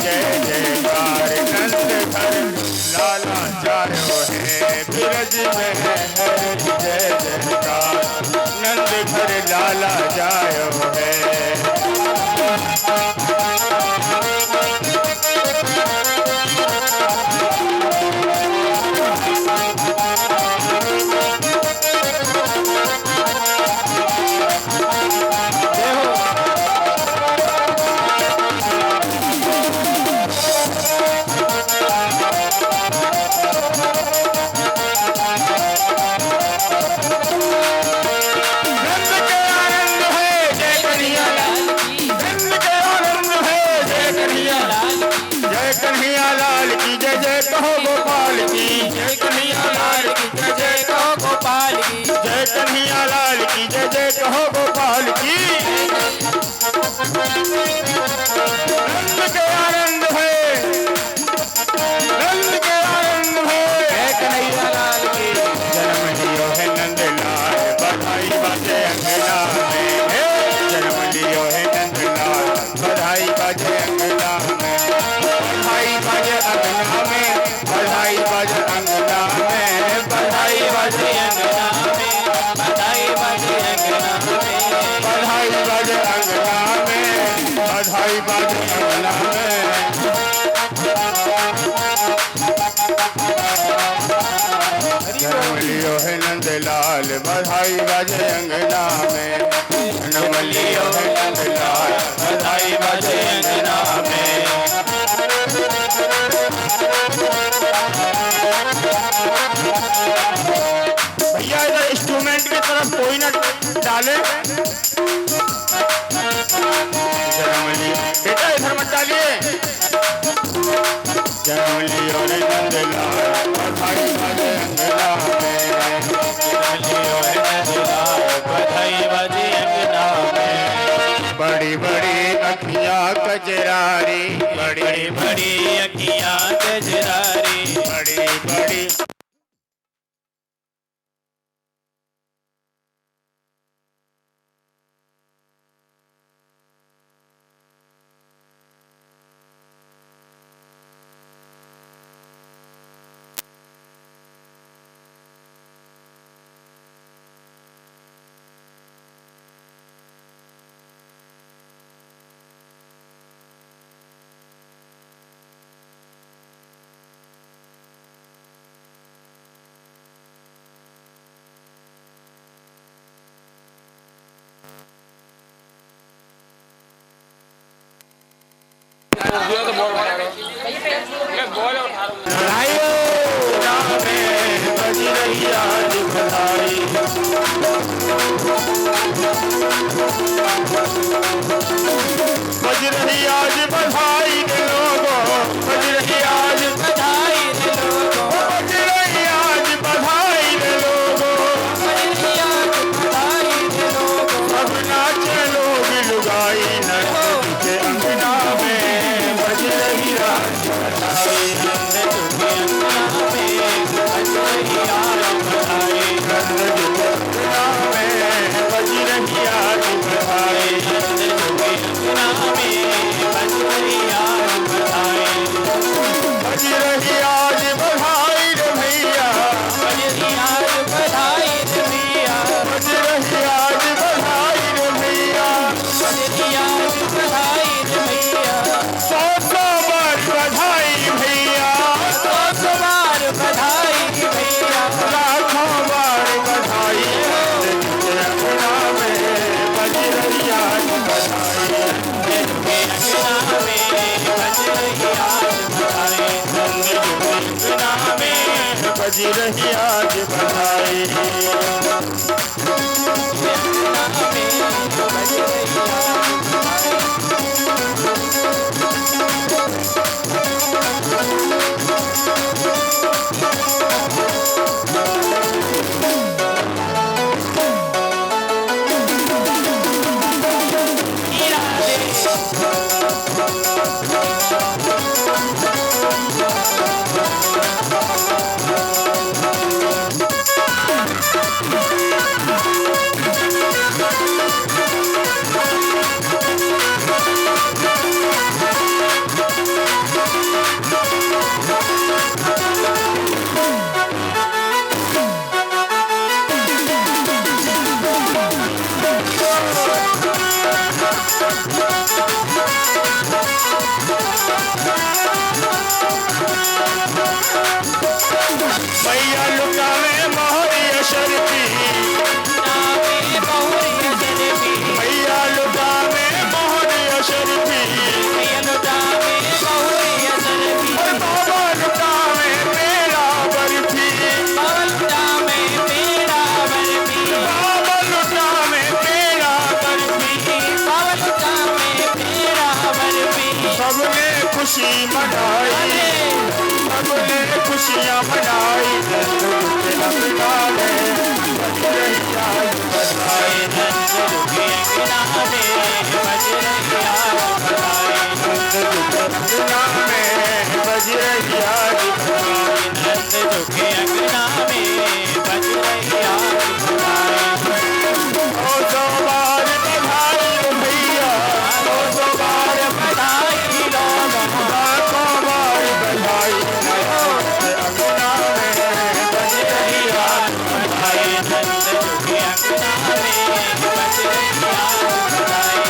जय जयकार, नंद घर लाला जायो है। बिरज में है जय जयकार, नंद घर लाला जायो है। कन्हैया लाल की जय जय कहो गोपाल की, जय कन्हैया लाल की जय जय कहो गोपाल की, जय कन्हैया लाल की जय जय कहो गोपाल की। नंद के आनंद है, नंद के आनंद है, जय कन्हैया लाल की। जन्म लियो है नंद लाल, बधाई बाजे अंगना में, जन्म लियो है नंद लाल, बधाई बाजे अंगना में। बधाई बाजे अंगना में, बधाई बाजे अंगना में, बधाई बाजे अंगना में, बधाई बाजे अंगना में, बधाई बाजे अंगना में, बधाई बाजे अंगना में। जन्म लियो है नंद लाल, बधाई बाजे अंगना में, जन्म लियो है नंद लाल, बधाई बाजे अंगना में। भैया इधर इंस्ट्रूमेंट की तरफ कोई न डाले, जन्म लियो बेटा इधर मत डालिए। जन्म लियो रे नंद लाल, बधाई बाजे अंगना में, जन्म लियो रे नंद लाल, बधाई बाजे अंगना में। बड़ी बड़ी अखियां कजरारी, बड़ी बड़ी अखियां कजरारी, बड़ी बड़ी बजी रही आज बधाई। बज रही आज बधाई के लोगों, बज रही आज
बधाई दे लोगों,
बज रही आज बधाई के लोगों,
बजरी आज बधाई दे लोगों,
सब नाचे लोग लुगाई नंद के अंगना में, बज रही आज बधाई
नंद के अंगना में बज रही आज बधाई,
नंद के अंगना में, बज रही आज बधाई
नंद के अंगना में बज रही आज बधाई,
बज रही आज बधाई रे भैया,
बजरी आज बधाई दे भैया,
बज रही आज बधाई रे भैया,
बजरी आज बधाई दे भैया,
100 बार बधाई भैया,
100 बार बधाई भैया,
लाखों बार बधाई नंद के अंगना में, बज रही आज बधाई
के अंगना में बज रही आज बधाई,
नंद के अंगना में, बज रही आज बधाई
के अंगना में बज रही आज बधाई।
भैया लुटावे मोहरिया शर्फी,
नामे बहुरिया जलेबी,
भैया लुटावे मोहरिया शर्फी,
भैया लुटावे बहुरिया जलेबी,
और बाबा लुटावे मेरा बर्फी,
बाबा लुटावे मेरा बर्फी,
बाबा लुटावे मेरा बर्फी,
बाबा लुटावे मेरा बर्फी,
सबने खुशी मनाई, सबने खुशियाँ मनाई, नंद के अंगना में, बज रही आज बधाई
नंद के अंगना में बज रही आज बधाई,
नंद के अंगना में, बज रही आज बधाई
नंद के अंगना में बज रही आज बधाई।
100 बार बधाई रे भैया, 100 बार
बधाई लोगों,
लाखों बार बधाई नंद के अंगना में, बज रही आज
बधाई नंद के अंगना में बज रही आज बधाई।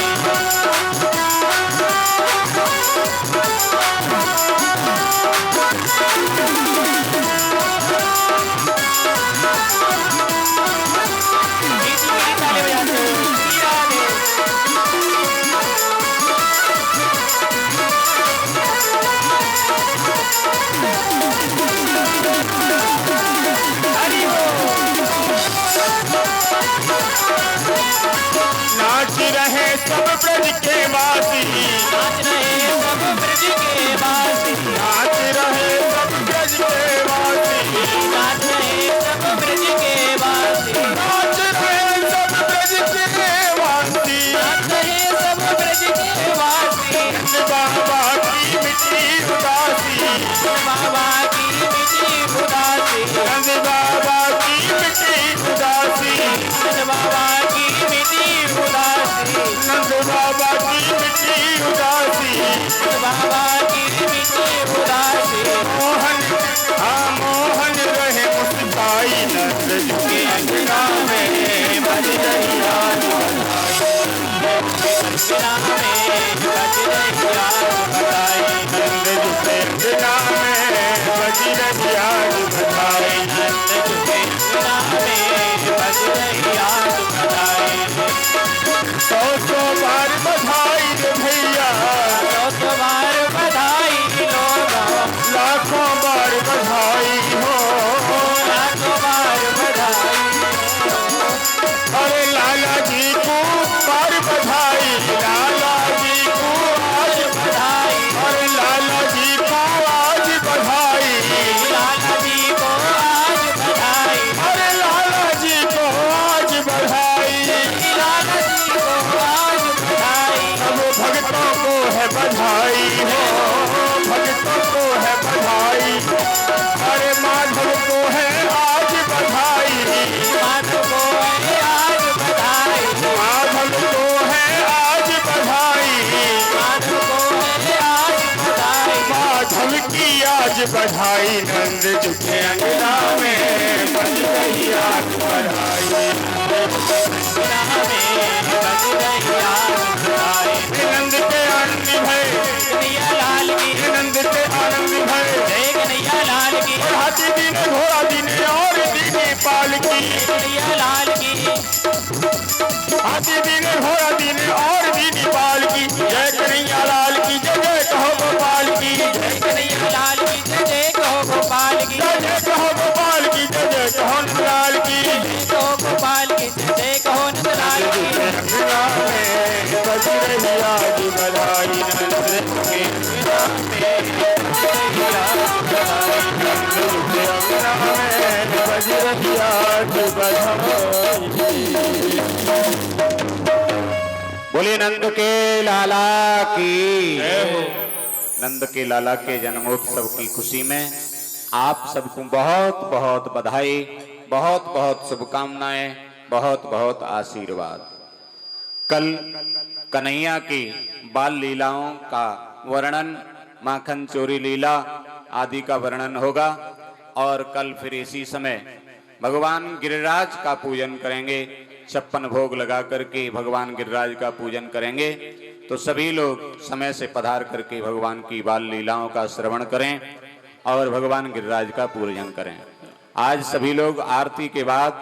नाच रहे सब ब्रज के वासी,
नाच रहे सब ब्रज के वासी,
नाच रहे सब ब्रज के वासी,
नाच रहे सब ब्रज के वासी,
नाच रहे सब ब्रज के वासी,
नाच रहे सब ब्रज के वासी,
बाबा की मिट्टी उदासी,
बाबा की मिट्टी उदासी,
नंद बाबा की मिट्टी उदासी,
बाबा की मिट्टी उदासी,
नंद बाबा की मिट्टी उदासी,
बाबा की मिट्टी उदासी।
मोहन हाँ मोहन रहे मुस्काई, नंद के अंगना में, बज रही आज
अंगना में बज रही आज बधाई,
नंद के अंगना में, बज रही आज बधाई
नंद के अंगना में बज रही आज बधाई।
100 बार बधाई रे भैया,
100 बार बधाई लोगों,
लाखों बार बधाई हो,
लाखों बार बधाई,
अरे लाला जी को बार बधाई बधाई नंद झुके अंगना में बज रही आग बधाई नंद के आनंद भय
कन्हैया लाल की
नंद के आनंद भय
जय कन्हैया लाल की
और हाथी दीन घोड़ा दीन और दीनी पाल की
कन्हैया लाल की
हाथी दीन घोड़ा दीन और दीनी पाल की जय कन्हैया लाल की जय जय कहो गोपाल की
जय कन्हैया लाल की जय जय कहो गोपाल की
जय जय कहो गोपाल की जय जय कहो नंदलाल की
जय कहो गोपाल की जय जय कहो नंदलाल की
अंगना में बज रही आज बधाई नंद के अंगना में बज रही आज बधाई।
बोलिए नंद के लाला की नंद के लाला के जन्मोत्सव की खुशी में आप सबको बहुत बहुत बधाई, बहुत बहुत शुभकामनाएं, बहुत बहुत आशीर्वाद। कल कन्हैया की बाल लीलाओं का वर्णन, माखन चोरी लीला आदि का वर्णन होगा और कल फिर इसी समय भगवान गिरिराज का पूजन करेंगे। 56 भोग लगा करके भगवान गिरिराज का पूजन करेंगे। तो सभी लोग समय से पधार करके भगवान की बाल लीलाओं का श्रवण करें और भगवान गिरिराज का पूजन करें। आज सभी लोग आरती के बाद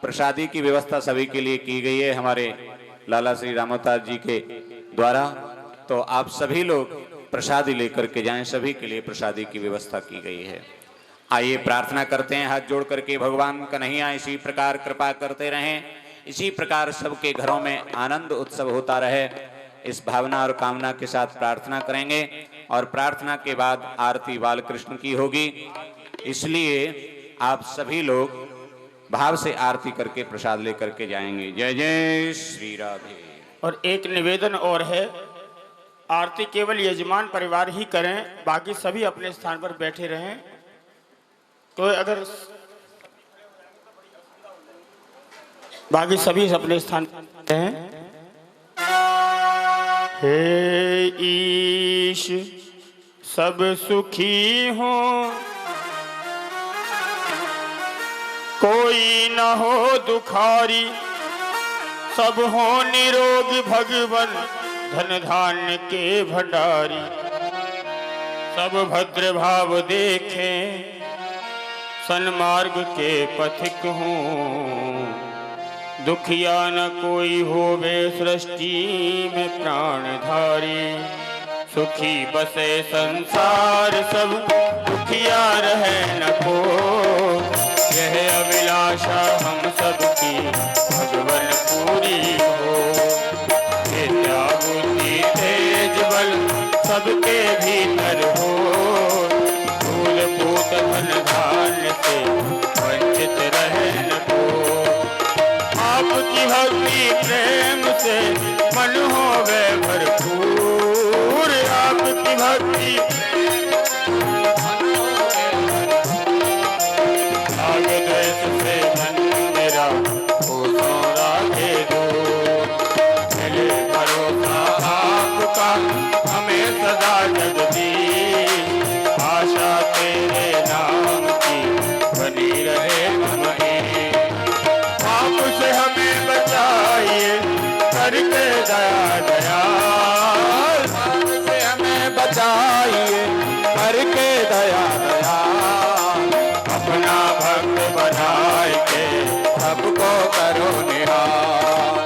प्रसादी की व्यवस्था सभी के लिए की गई है हमारे लाला श्री रामोतार जी के द्वारा। तो आप सभी लोग प्रसादी लेकर के जाएं, सभी के लिए प्रसादी की व्यवस्था की गई है। आइए प्रार्थना करते हैं हाथ जोड़ करके, भगवान कन्हैया इसी प्रकार कृपा करते रहें, इसी प्रकार सबके घरों में आनंद उत्सव होता रहे, इस भावना और कामना के साथ प्रार्थना करेंगे। और प्रार्थना के बाद आरती बालकृष्ण की होगी, इसलिए आप सभी लोग भाव से आरती करके प्रसाद लेकर के जाएंगे। जय जय श्री राधे।
और एक निवेदन और है, आरती केवल यजमान परिवार ही करें, बाकी सभी अपने स्थान पर बैठे रहें। तो अगर बाकी सभी अपने स्थान पर हैं। हे ईश सब सुखी हो, कोई न हो दुखारी, सब हो निरोग भगवन धन धान्य के भंडारी। सब भद्र भाव देखें, सन्मार्ग के पथिक हों, दुखिया न कोई होवे सृष्टि में प्राणधारी। सुखी बसे संसार सब, दुखिया रहे न को, यह अभिलाषा हम सबकी भगवन पूरी हो। विद्या बुद्धि तेज बल सबके भीतर हो, फूल पूत धन धान्य से वंचित रहे न को। आपकी भक्ति प्रेम से मन होवे भरपूर, आपकी भक्ति आग द्वेष से मन मेरा हो राधे दो। मिले भरोसा आपका हमें सदा जगदीश, आशा तेरे नाम की बनी रहे हमें। आपसे हमें बचाइए करके दया दयाल, आपसे हमें बचाइए करके दया दयाल। अपना भक्त बनाए के सबको करो निहाल,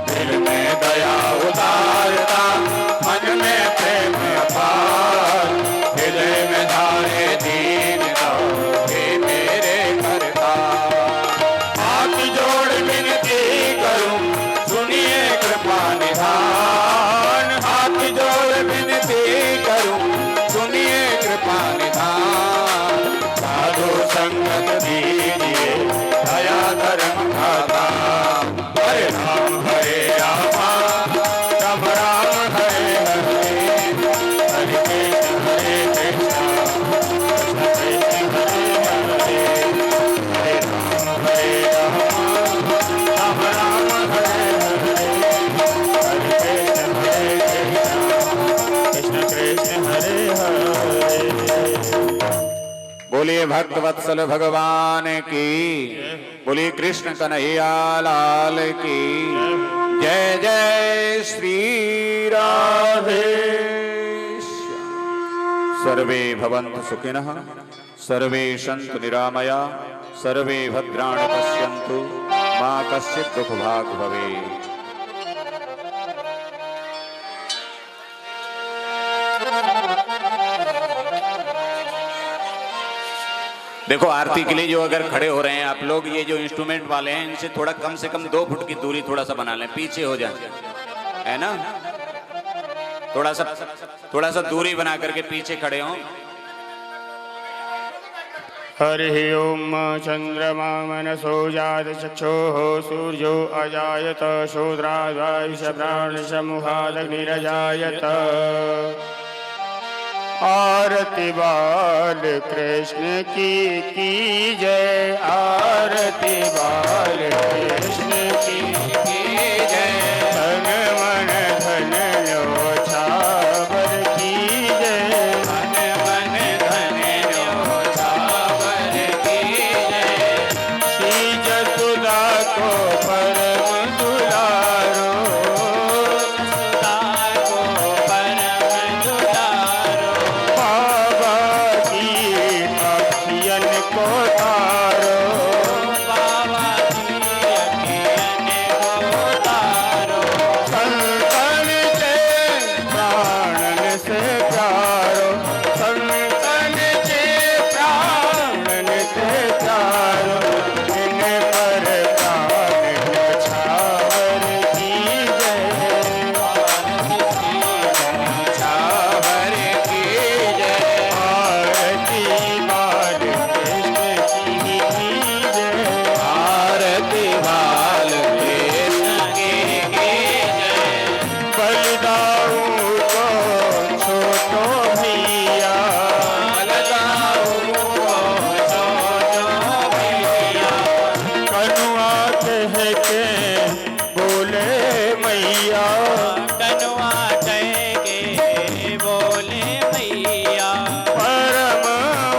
दिल में दया उदारता, मन में प्रेम अपार, हृदय में धारे दीनता, हे मेरे करतार। हाथ जोड़ विनती करूं, सुनिए कृपा निधान। हाथ जोड़ विनती करूं, सुनिए कृपा निधान। साधु संगत दीजिए दया धर्म का दान। हरे राम राम राम हरे हरे, हरे कृष्ण कृष्ण कृष्ण हरे हरे। हरे राम राम राम हरे हरे, हरे कृष्ण कृष्ण कृष्ण कृष्ण हरे हरे।
बोलिए भक्त वत्सल भगवान की, बोलिए कृष्ण कन्हैया लाल की जय। जय श्री राधे। सर्वे भवन्तु सुखिनः, सर्वे सन्तु निरामया, सर्वे भद्राणि पश्यन्तु, मा कश्चित् दुःखभाग् भवेत्। देखो आरती के लिए जो अगर खड़े हो रहे हैं आप लोग, ये जो इंस्ट्रूमेंट वाले हैं इनसे थोड़ा कम से कम 2 फुट की दूरी थोड़ा सा बना लें, पीछे हो जाए, है ना, थोड़ा सा दूरी बना करके पीछे खड़े हों।
हरि ओम चंद्रमा मनसो जात चक्षुः सूर्यो अजायत शूद्राद्वायुषप्राणसमूहादग्निरजायत। आरती बाल कृष्ण की जय, आरती बाल कृष्ण की जय। धन मन धन न्योछावर की जय,
मन मन धन न्योछावर की जय।
श्री जसुदा को परम दुलारो,
जसुदा को परम दुलारो।
बाबा की अखियन को तारो,
बाबा की अखियन को तारो।
संतन के प्राणन से प्यारो, संतन के प्राणन से प्यारो। इन पर प्राण न्योछावर की जय,
छावर की जय।
आरती बाल कृष्ण की जय,
आरती बाल कृष्ण की जय।
बलिदाऊ को छोटो भैया, कनुआ कह के बोले मैया,
कनुआ कह के बोले मैया।
परम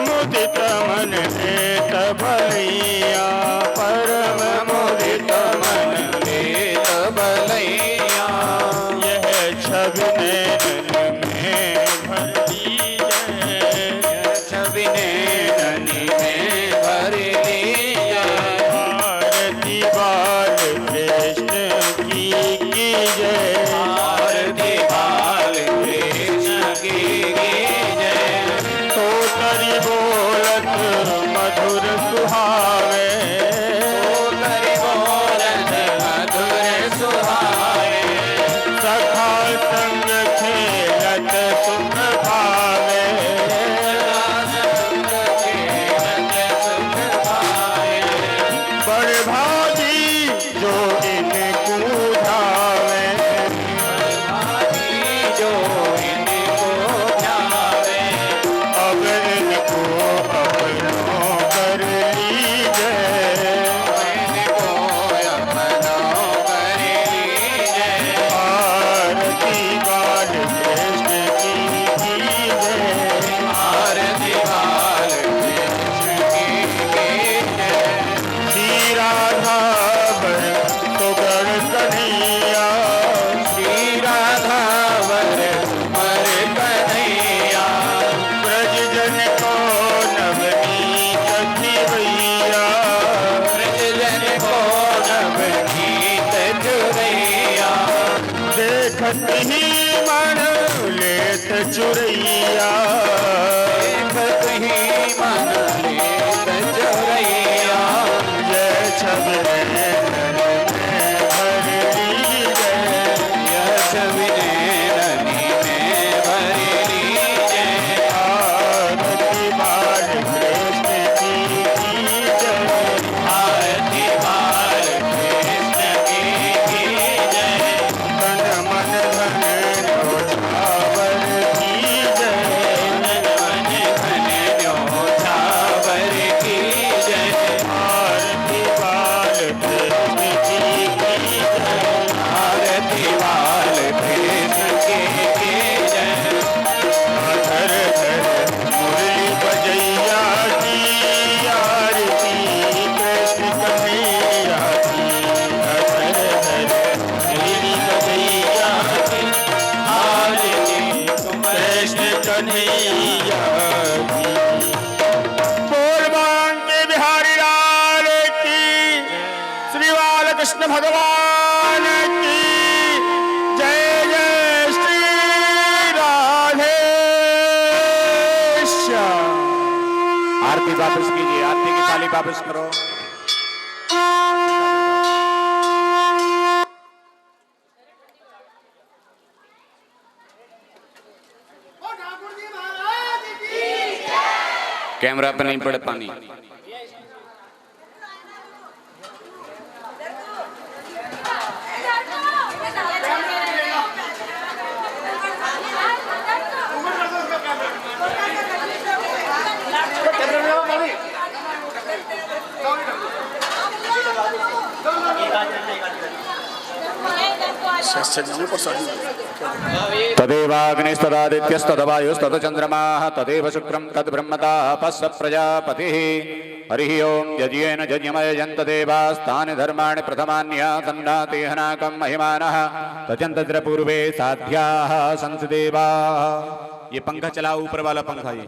मुदित मन लेत भैया, परम मुदित मन
लेत भलैया।
यह छवि नैनन में भर दी जय,
छवि नैननी में भर लीजय।
आरती बाल कृष्ण की जय,
आरती बाल कृष्ण की जय।
तो तरी बोलत मधुर सुहावे,
तोतरी बोलत मधुर सुहावे।
सखा संग खेलत सुख भावे, बड़ भागी जो इनको धावे,
जो इनको ध्यावे।
अब इनको अपनों कर लीजय,
इनको अपनों कर लीजय।
आरती बाल कृष्ण की जय,
आरती बाल कृष्ण की जय।
श्री राधा बर सुगण कन्हैया,
श्री राधा वर तुमर कन्हैया।
ब्रज जन को नवनीत खिवैया,
ब्रज जन को नवनीत चुरैया।
देखत ही मन लेत चुरैया,
देखत ही मन लेत चुरैया।
जय छवि नैनन में भर लीजय,
यह छवि नैननी में भर लीजय।
आरती बाल कृष्ण की जय,
आरती बाल कृष्ण की जय।
तन मन धन न्योछावर की जय,
मन
कृष्ण भगवान की जय जय श्री राधे श्याम।
आरती वापस कीजिए, आरती की थाली वापस करो।
कैमरा पे नहीं पड़े पानी।
तदेवाग्निस्तदादित्यस्तदवायुस्तदचन्द्रमाः तदेव शुक्रं तद्ब्रह्मतापः स प्रजापतिः। हरिः ओं यज्ञेन यज्ञमयजन्त देवास्तानि धर्माणि प्रथमान्यासन्नातिहनाकं महिमानः तजन्तत्र पूर्वे साध्याः संसदेवाः। ये पंखा चलाओ, ऊपर वाला पंखा ये।